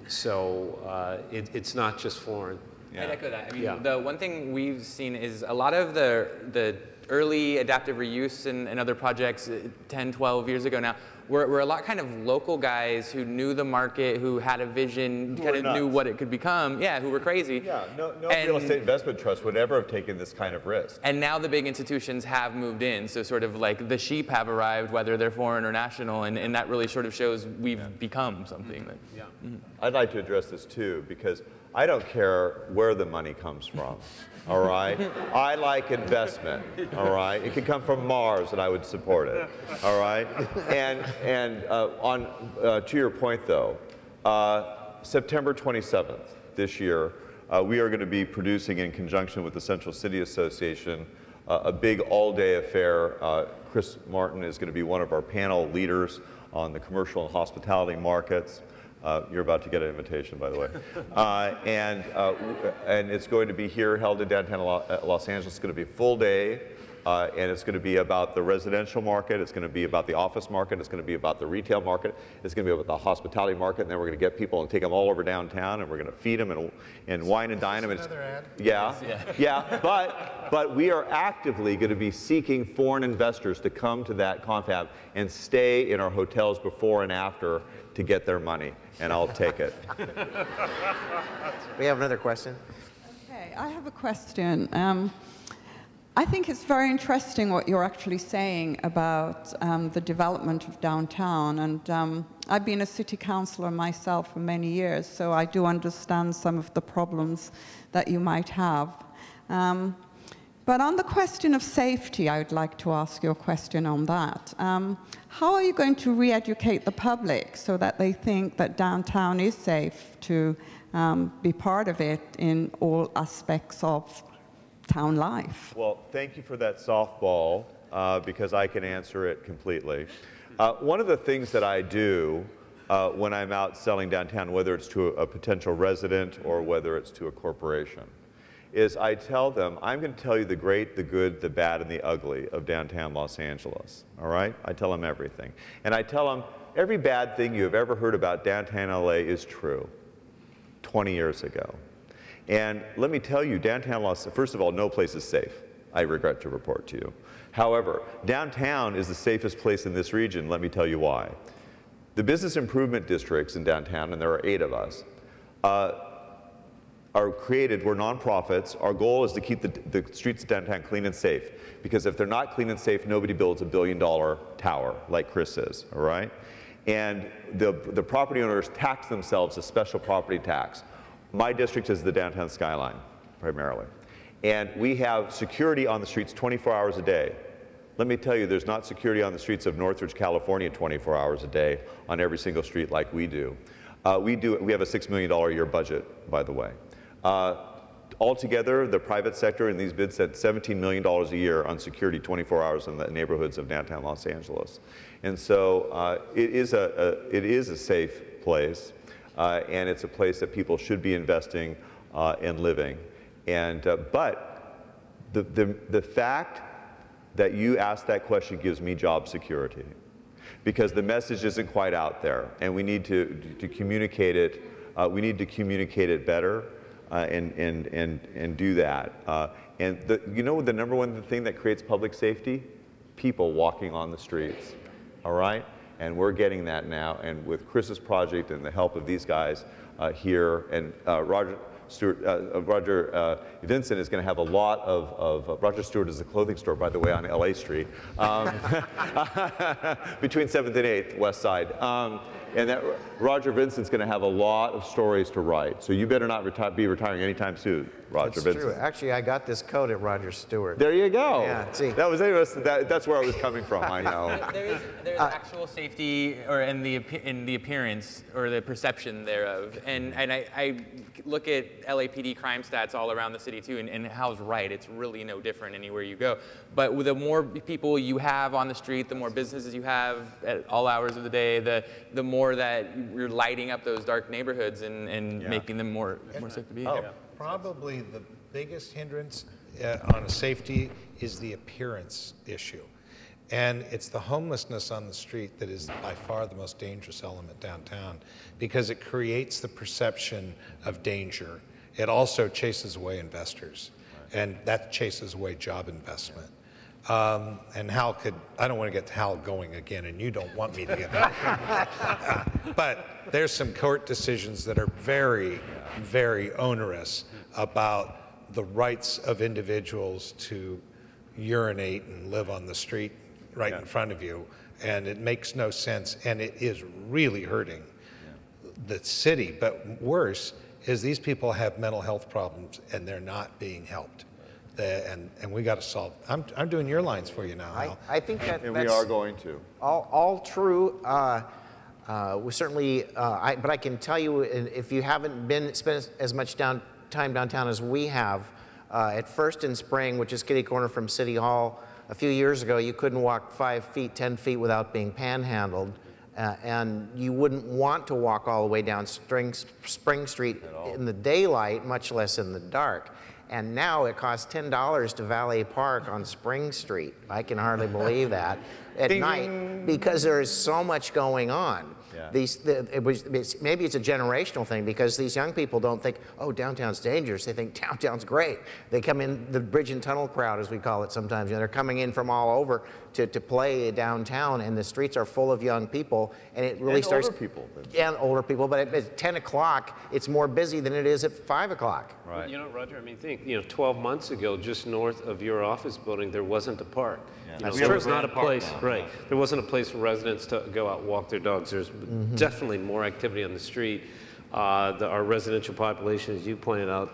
S7: It's not just foreign.
S6: Yeah. I'd echo that. I mean, the one thing we've seen is a lot of the early adaptive reuse and other projects 10, 12 years ago now were a lot kind of local guys who knew the market, who had a vision, kind of knew what it could become. Yeah, who were crazy.
S5: Yeah, no real estate investment trust would ever have taken this kind of risk.
S6: And now the big institutions have moved in, so sort of like the sheep have arrived, whether they're foreign or national, and that really sort of shows we've become something. That,
S5: I'd like to address this too, because I don't care where the money comes from. All right? I like investment. All right? It could come from Mars and I would support it. All right? And to your point though, September 27th this year, we are going to be producing in conjunction with the Central City Association a big all-day affair. Chris Martin is going to be one of our panel leaders on the commercial and hospitality markets. You're about to get an invitation, by the way. And it's going to be here, held in downtown Los Angeles. It's going to be a full day, and it's going to be about the residential market. It's going to be about the office market. It's going to be about the retail market. It's going to be about the hospitality market. And then we're going to get people and take them all over downtown, and we're going to feed them and wine and dine them.
S4: Another ad?
S5: Yeah. But we are actively going to be seeking foreign investors to come to that confab and stay in our hotels before and after to get their money, and I'll take it.
S3: We have another question.
S9: Okay, I have a question. I think it's very interesting what you're actually saying about the development of downtown, and I've been a city councillor myself for many years, so I do understand some of the problems that you might have. But on the question of safety, I would like to ask you a question on that. How are you going to re-educate the public so that they think that downtown is safe to be part of it in all aspects of town life?
S5: Well, thank you for that softball, because I can answer it completely. One of the things that I do when I'm out selling downtown, whether it's to a potential resident or whether it's to a corporation, is I tell them, I'm going to tell you the great, the good, the bad, and the ugly of downtown Los Angeles, all right? I tell them everything. And I tell them, every bad thing you have ever heard about downtown LA is true 20 years ago. And let me tell you, downtown Los Angeles, first of all, no place is safe, I regret to report to you. However, downtown is the safest place in this region. Let me tell you why. The business improvement districts in downtown, and there are 8 of us, are created, we're nonprofits. Our goal is to keep the streets of downtown clean and safe, because if they're not clean and safe, nobody builds a $1 billion tower like Chris is, all right? And the property owners tax themselves a special property tax. My district is the downtown skyline, primarily. And we have security on the streets 24 hours a day. Let me tell you, there's not security on the streets of Northridge, California 24 hours a day on every single street like we do. We have a $6 million a year budget, by the way. Altogether, the private sector in these bids spent $17 million a year on security 24 hours in the neighborhoods of downtown Los Angeles. And so it is a safe place, and it's a place that people should be investing and living. And, but the fact that you asked that question gives me job security, because the message isn't quite out there, and we need to communicate it. We need to communicate it better. And do that. And you know the number one thing that creates public safety? People walking on the streets, all right? And we're getting that now, and with Chris's project and the help of these guys here, and Roger Vincent is going to have a lot of, Roger Stewart is a clothing store, by the way, on LA Street, between 7th and 8th, West Side. And that Roger Vincent's going to have a lot of stories to write. So you better not be retiring anytime soon, Roger Vincent.
S3: True. Actually, I got this coat at Roger Stewart.
S5: There you go.
S3: Yeah, see.
S5: That's where I was coming from, I know.
S6: There's actual safety or in the appearance or the perception thereof. And I look at LAPD crime stats all around the city too, and Hal's right, it's really no different anywhere you go. But with the more people you have on the street, the more businesses you have at all hours of the day, the more that you're lighting up those dark neighborhoods and making them more safe to be.
S4: Probably the biggest hindrance on safety is the appearance issue. And it's the homelessness on the street that is by far the most dangerous element downtown, because it creates the perception of danger. It also chases away investors, and that chases away job investment. And Hal I don't want to get Hal going again, and you don't want me to get going. But there's some court decisions that are very, very onerous about the rights of individuals to urinate and live on the street right in front of you. And it makes no sense, and it is really hurting the city. But worse, is these people have mental health problems and they're not being helped. And we got to solve. I'm doing your lines for you now, Al.
S3: I think that
S5: And
S3: that's
S5: we are going to.
S3: all true. We certainly, but I can tell you, if you haven't spent as much time downtown as we have, at First and Spring, which is kitty corner from City Hall, a few years ago, you couldn't walk 5 feet, 10 feet without being panhandled. And you wouldn't want to walk all the way down Spring Street in the daylight, much less in the dark. And now it costs $10 to valet park on Spring Street. I can hardly believe that at night, because there is so much going on.
S5: Yeah.
S3: Maybe it's a generational thing, because these young people don't think, oh, downtown's dangerous. They think downtown's great. They come in, the bridge and tunnel crowd, as we call it sometimes. You know, they're coming in from all over to play downtown, and the streets are full of young people, and it really starts.
S5: Older people.
S3: And older people, but at 10 o'clock, it's more busy than it is at 5 o'clock.
S7: Right. You know, Roger, I mean, think, 12 months ago, just north of your office building, there wasn't a park.
S5: Yeah.
S7: There was not a place, right. There wasn't a place for residents to go out and walk their dogs. There's definitely more activity on the street. Our residential population, as you pointed out,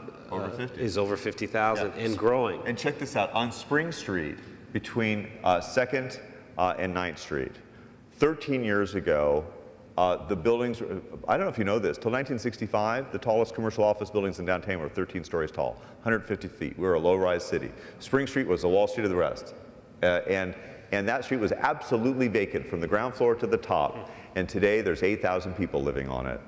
S7: is over 50,000 and growing.
S5: And check this out, on Spring Street, between 2nd and 9th Street, 13 years ago, the buildings, I don't know if you know this, till 1965, the tallest commercial office buildings in downtown were 13 stories tall, 150 feet. We were a low-rise city. Spring Street was the Wall Street of the rest. And that street was absolutely vacant from the ground floor to the top. And today there's 8,000 people living on it.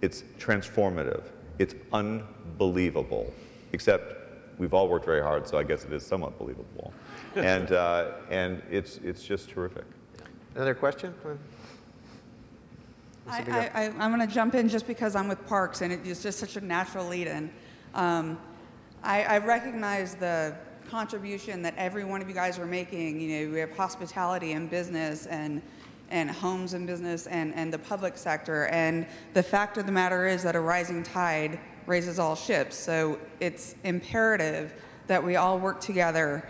S5: It's transformative. It's unbelievable. Except we've all worked very hard, so I guess it is somewhat believable. And it's just terrific.
S3: Another question?
S10: I'm going to jump in just because I'm with Parks, and it's just such a natural lead-in. I recognize the contribution that every one of you guys are making. We have hospitality and business and homes and business and the public sector. And the fact of the matter is that a rising tide raises all ships. So it's imperative that we all work together.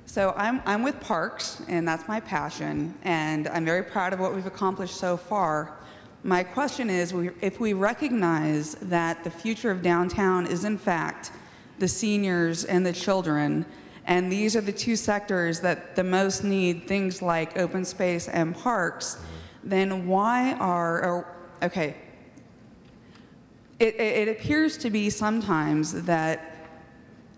S10: So I'm with Parks, and that's my passion. And I'm very proud of what we've accomplished so far. My question is, if we recognize that the future of downtown is in fact the seniors and the children, and these are the two sectors that the most need things like open space and parks, then why it appears to be sometimes that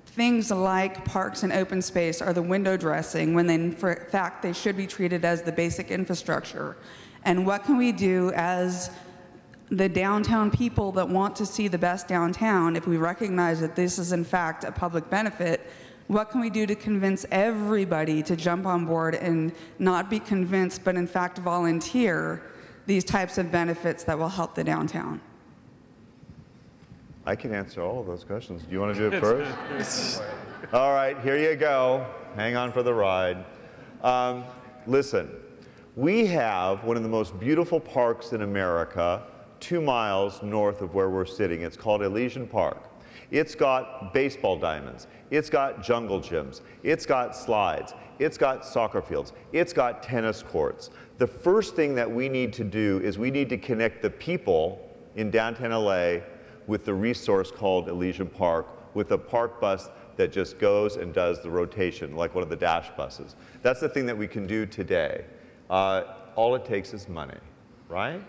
S10: things like parks and open space are the window dressing, when in fact they should be treated as the basic infrastructure. And what can we do as the downtown people that want to see the best downtown, if we recognize that this is in fact a public benefit? What can we do to convince everybody to jump on board and not be convinced, but in fact volunteer these types of benefits that will help the downtown?
S5: I can answer all of those questions. Do you want to do it first? All right, here you go. Hang on for the ride. Listen, we have one of the most beautiful parks in America 2 miles north of where we're sitting. It's called Elysian Park. It's got baseball diamonds. It's got jungle gyms. It's got slides. It's got soccer fields. It's got tennis courts. The first thing that we need to do is we need to connect the people in downtown LA with the resource called Elysian Park, with a park bus that just goes and does the rotation, like one of the Dash buses. That's the thing that we can do today. All it takes is money, right?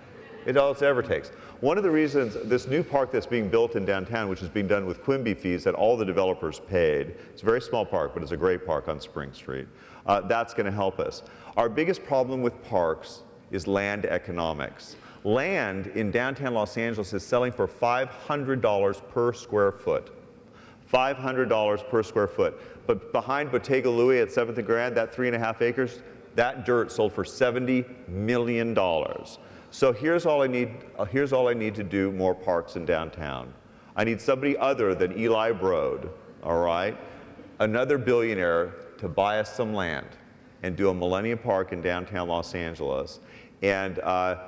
S5: It's all it ever takes. One of the reasons this new park that's being built in downtown, which is being done with Quimby fees that all the developers paid, it's a very small park, but it's a great park on Spring Street. That's going to help us. Our biggest problem with parks is land economics. Land in downtown Los Angeles is selling for $500 per square foot. $500 per square foot. But behind Bottega Louie at 7th and Grand, that 3.5 acres, that dirt sold for $70 million. So here's all I need to do more parks in downtown. I need somebody other than Eli Broad, all right? Another billionaire to buy us some land and do a Millennium Park in downtown Los Angeles. And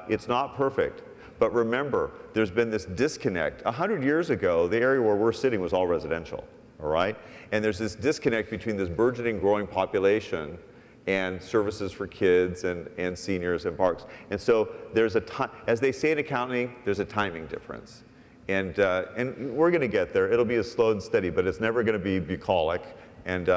S5: it's not perfect, but remember, there's been this disconnect. 100 years ago, the area where we're sitting was all residential, all right? And there's this disconnect between this burgeoning growing population and services for kids and seniors and parks. And so there's a time, as they say in accounting, there's a timing difference. And we're going to get there. It'll be a slow and steady, but it's never going to be bucolic. And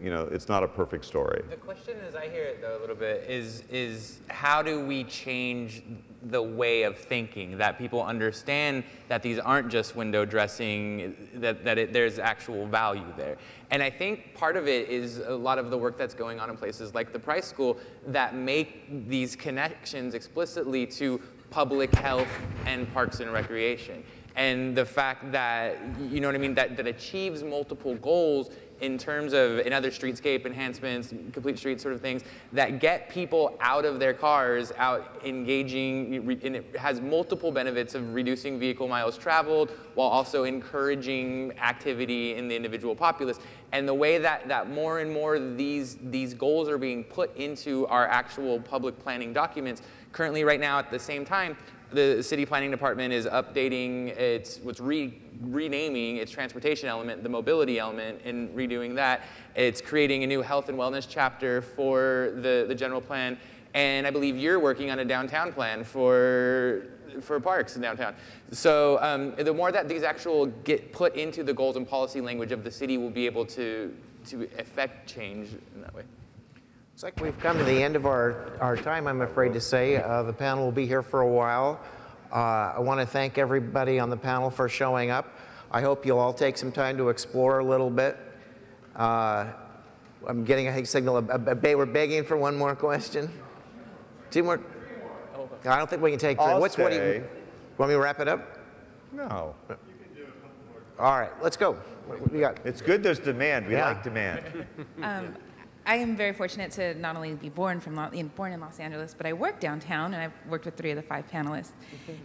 S5: you know, it's not a perfect story.
S6: The question, as I hear it though a little bit, is how do we change the way of thinking, that people understand that these aren't just window dressing, that there's actual value there. And I think part of it is a lot of the work that's going on in places like the Price School that make these connections explicitly to public health and parks and recreation. And the fact that, you know what I mean, that achieves multiple goals in terms of in other streetscape enhancements, complete street sort of things, that get people out of their cars, out engaging, and it has multiple benefits of reducing vehicle miles traveled while also encouraging activity in the individual populace. And the way that more and more these goals are being put into our actual public planning documents, currently right now at the same time, the city planning department is updating renaming its transportation element, the mobility element, and redoing that. It's creating a new health and wellness chapter for the general plan. And I believe you're working on a downtown plan for parks in downtown. So the more that these actual get put into the goals and policy language of the city, will be able to affect change in that way.
S3: Looks like we've come to the end of our time, I'm afraid to say. The panel will be here for a while. I want to thank everybody on the panel for showing up. I hope you'll all take some time to explore a little bit. I'm getting a signal. We're begging for one more question. Two more? I don't think we can take three. What do you want me to wrap it up?
S5: No.
S3: All right, let's go. What do you got?
S5: It's good there's demand. We like demand.
S11: I am very fortunate to not only be born in Los Angeles, but I work downtown, and I've worked with 3 of the 5 panelists.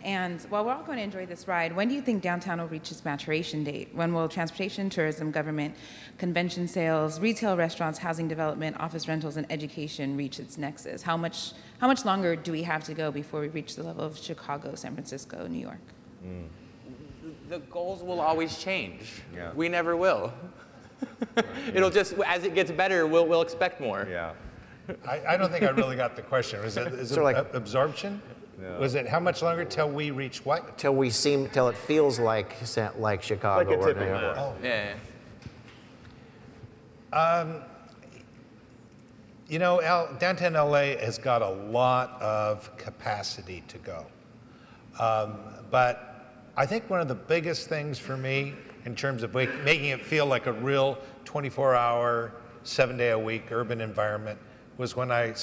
S11: And while we're all going to enjoy this ride, when do you think downtown will reach its maturation date? When will transportation, tourism, government, convention sales, retail, restaurants, housing development, office rentals, and education reach its nexus? How much longer do we have to go before we reach the level of Chicago, San Francisco, New York?
S6: The goals will always change.
S5: Yeah.
S6: We never will. It'll just, as it gets better, we'll expect more.
S5: Yeah.
S4: I don't think I really got the question. Is it
S3: like,
S4: absorption?
S5: No.
S4: Was it how much longer till we reach what?
S3: Till it feels like Chicago
S5: Like a
S3: or
S5: tipping
S3: New York.
S5: point.
S6: Yeah.
S4: You know, downtown LA has got a lot of capacity to go. But I think one of the biggest things for me in terms of making it feel like a real 24-hour, 7-day-a-week urban environment was when I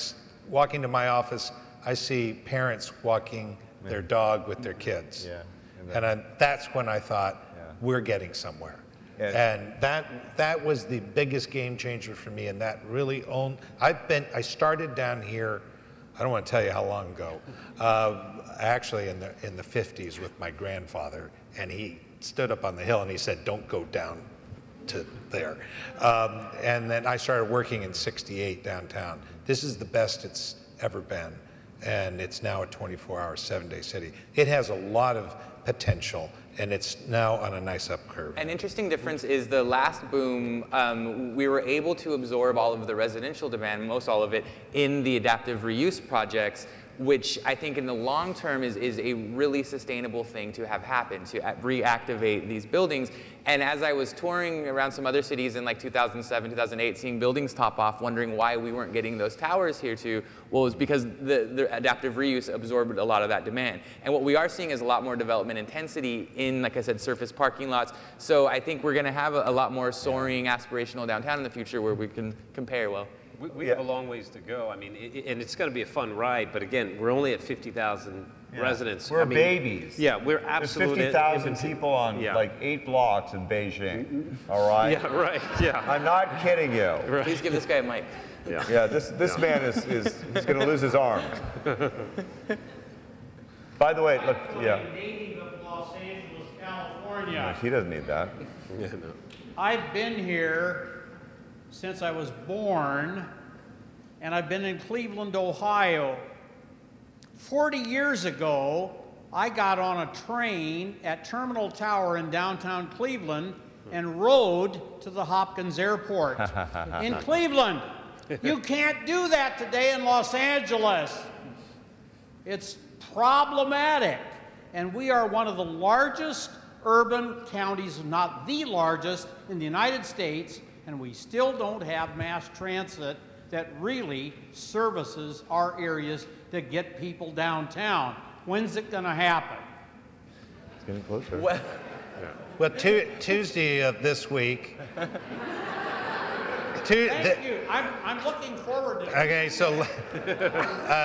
S4: walk into my office, I see parents walking their dog with their kids.
S5: Yeah.
S4: And that's when I thought, we're getting somewhere. And that was the biggest game changer for me, and that really I started down here, I don't want to tell you how long ago, actually in the 50s with my grandfather, and he stood up on the hill and he said, don't go down to there. And then I started working in '68 downtown. This is the best it's ever been. And it's now a 24-hour, 7-day city. It has a lot of potential, and it's now on a nice up curve.
S6: An interesting difference is the last boom, we were able to absorb all of the residential demand, most all of it, in the adaptive reuse projects, which I think in the long term is a really sustainable thing to have happen, to reactivate these buildings. And as I was touring around some other cities in like 2007, 2008, seeing buildings top off, wondering why we weren't getting those towers here too, well, it was because the adaptive reuse absorbed a lot of that demand. And what we are seeing is a lot more development intensity in, like I said, surface parking lots. So I think we're gonna have a lot more soaring aspirational downtown in the future where we can compare well.
S7: We have a long ways to go. I mean, and it's going to be a fun ride, but again, we're only at 50,000 residents.
S5: We're babies.
S7: Yeah, we're absolutely.
S5: There's 50,000 people on like 8 blocks in Beijing, all right?
S7: Yeah, right, yeah.
S5: I'm not kidding you.
S7: Right.
S6: Please give this guy a mic.
S5: Yeah, this man is he's going to lose his arm. By the way, look,
S12: native of Los Angeles, California.
S5: He doesn't need that.
S7: Yeah, no.
S12: I've been here since I was born, and I've been in Cleveland, Ohio. 40 years ago, I got on a train at Terminal Tower in downtown Cleveland and rode to the Hopkins Airport in Cleveland. You can't do that today in Los Angeles. It's problematic. and we are one of the largest urban counties, if not the largest, in the United States, and we still don't have mass transit that really services our areas to get people downtown. When's it going to happen?
S5: It's getting closer.
S4: Well, Tuesday of this week.
S12: Thank you. I'm looking forward to it.
S4: Okay, so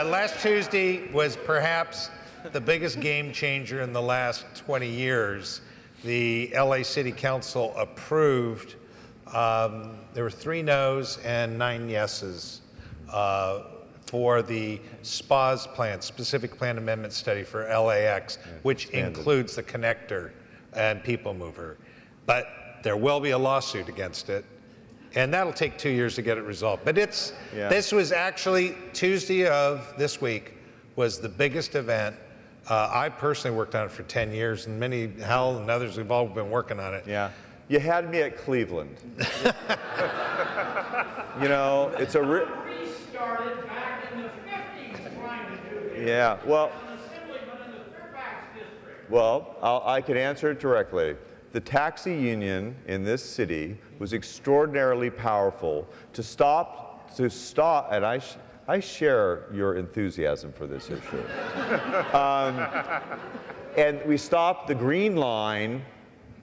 S4: last Tuesday was perhaps the biggest game changer in the last 20 years. The LA City Council approved, there were 3 no's and 9 yeses for the SPAS plan, Specific Plan Amendment Study for LAX, which includes the connector and people mover. But there will be a lawsuit against it, and that'll take 2 years to get it resolved. But this was actually, Tuesday of this week was the biggest event. I personally worked on it for 10 years, and Hal and others have all been working on it.
S5: Yeah. You had me at Cleveland. You know, it's a
S12: We started back in the 50s trying to do this.
S5: Yeah, well,
S12: Well,
S5: I can answer it directly. The taxi union in this city was extraordinarily powerful to stop, and I share your enthusiasm for this issue. And we stopped the Green Line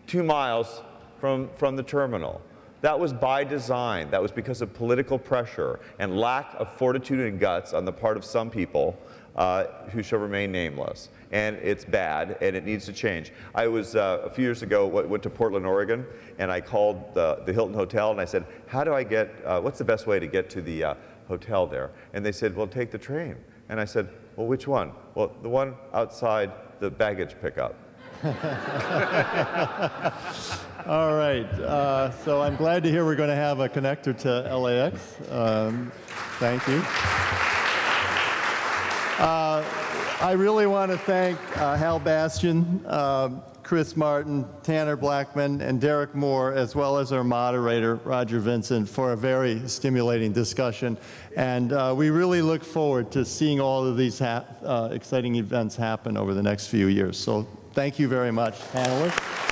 S5: 2 miles from the terminal. That was by design. That was because of political pressure and lack of fortitude and guts on the part of some people who shall remain nameless. And it's bad, and it needs to change. I was, a few years ago, went to Portland, Oregon, and I called the Hilton Hotel, and I said, how do I get, what's the best way to get to the hotel there? And they said, well, take the train. And I said, well, which one? Well, the one outside the baggage pickup.
S2: All right, so I'm glad to hear we're going to have a connector to LAX. Thank you. I really want to thank Hal Bastian, Chris Martin, Tanner Blackman, and Derek Moore, as well as our moderator, Roger Vincent, for a very stimulating discussion. And we really look forward to seeing all of these exciting events happen over the next few years. So thank you very much, panelists.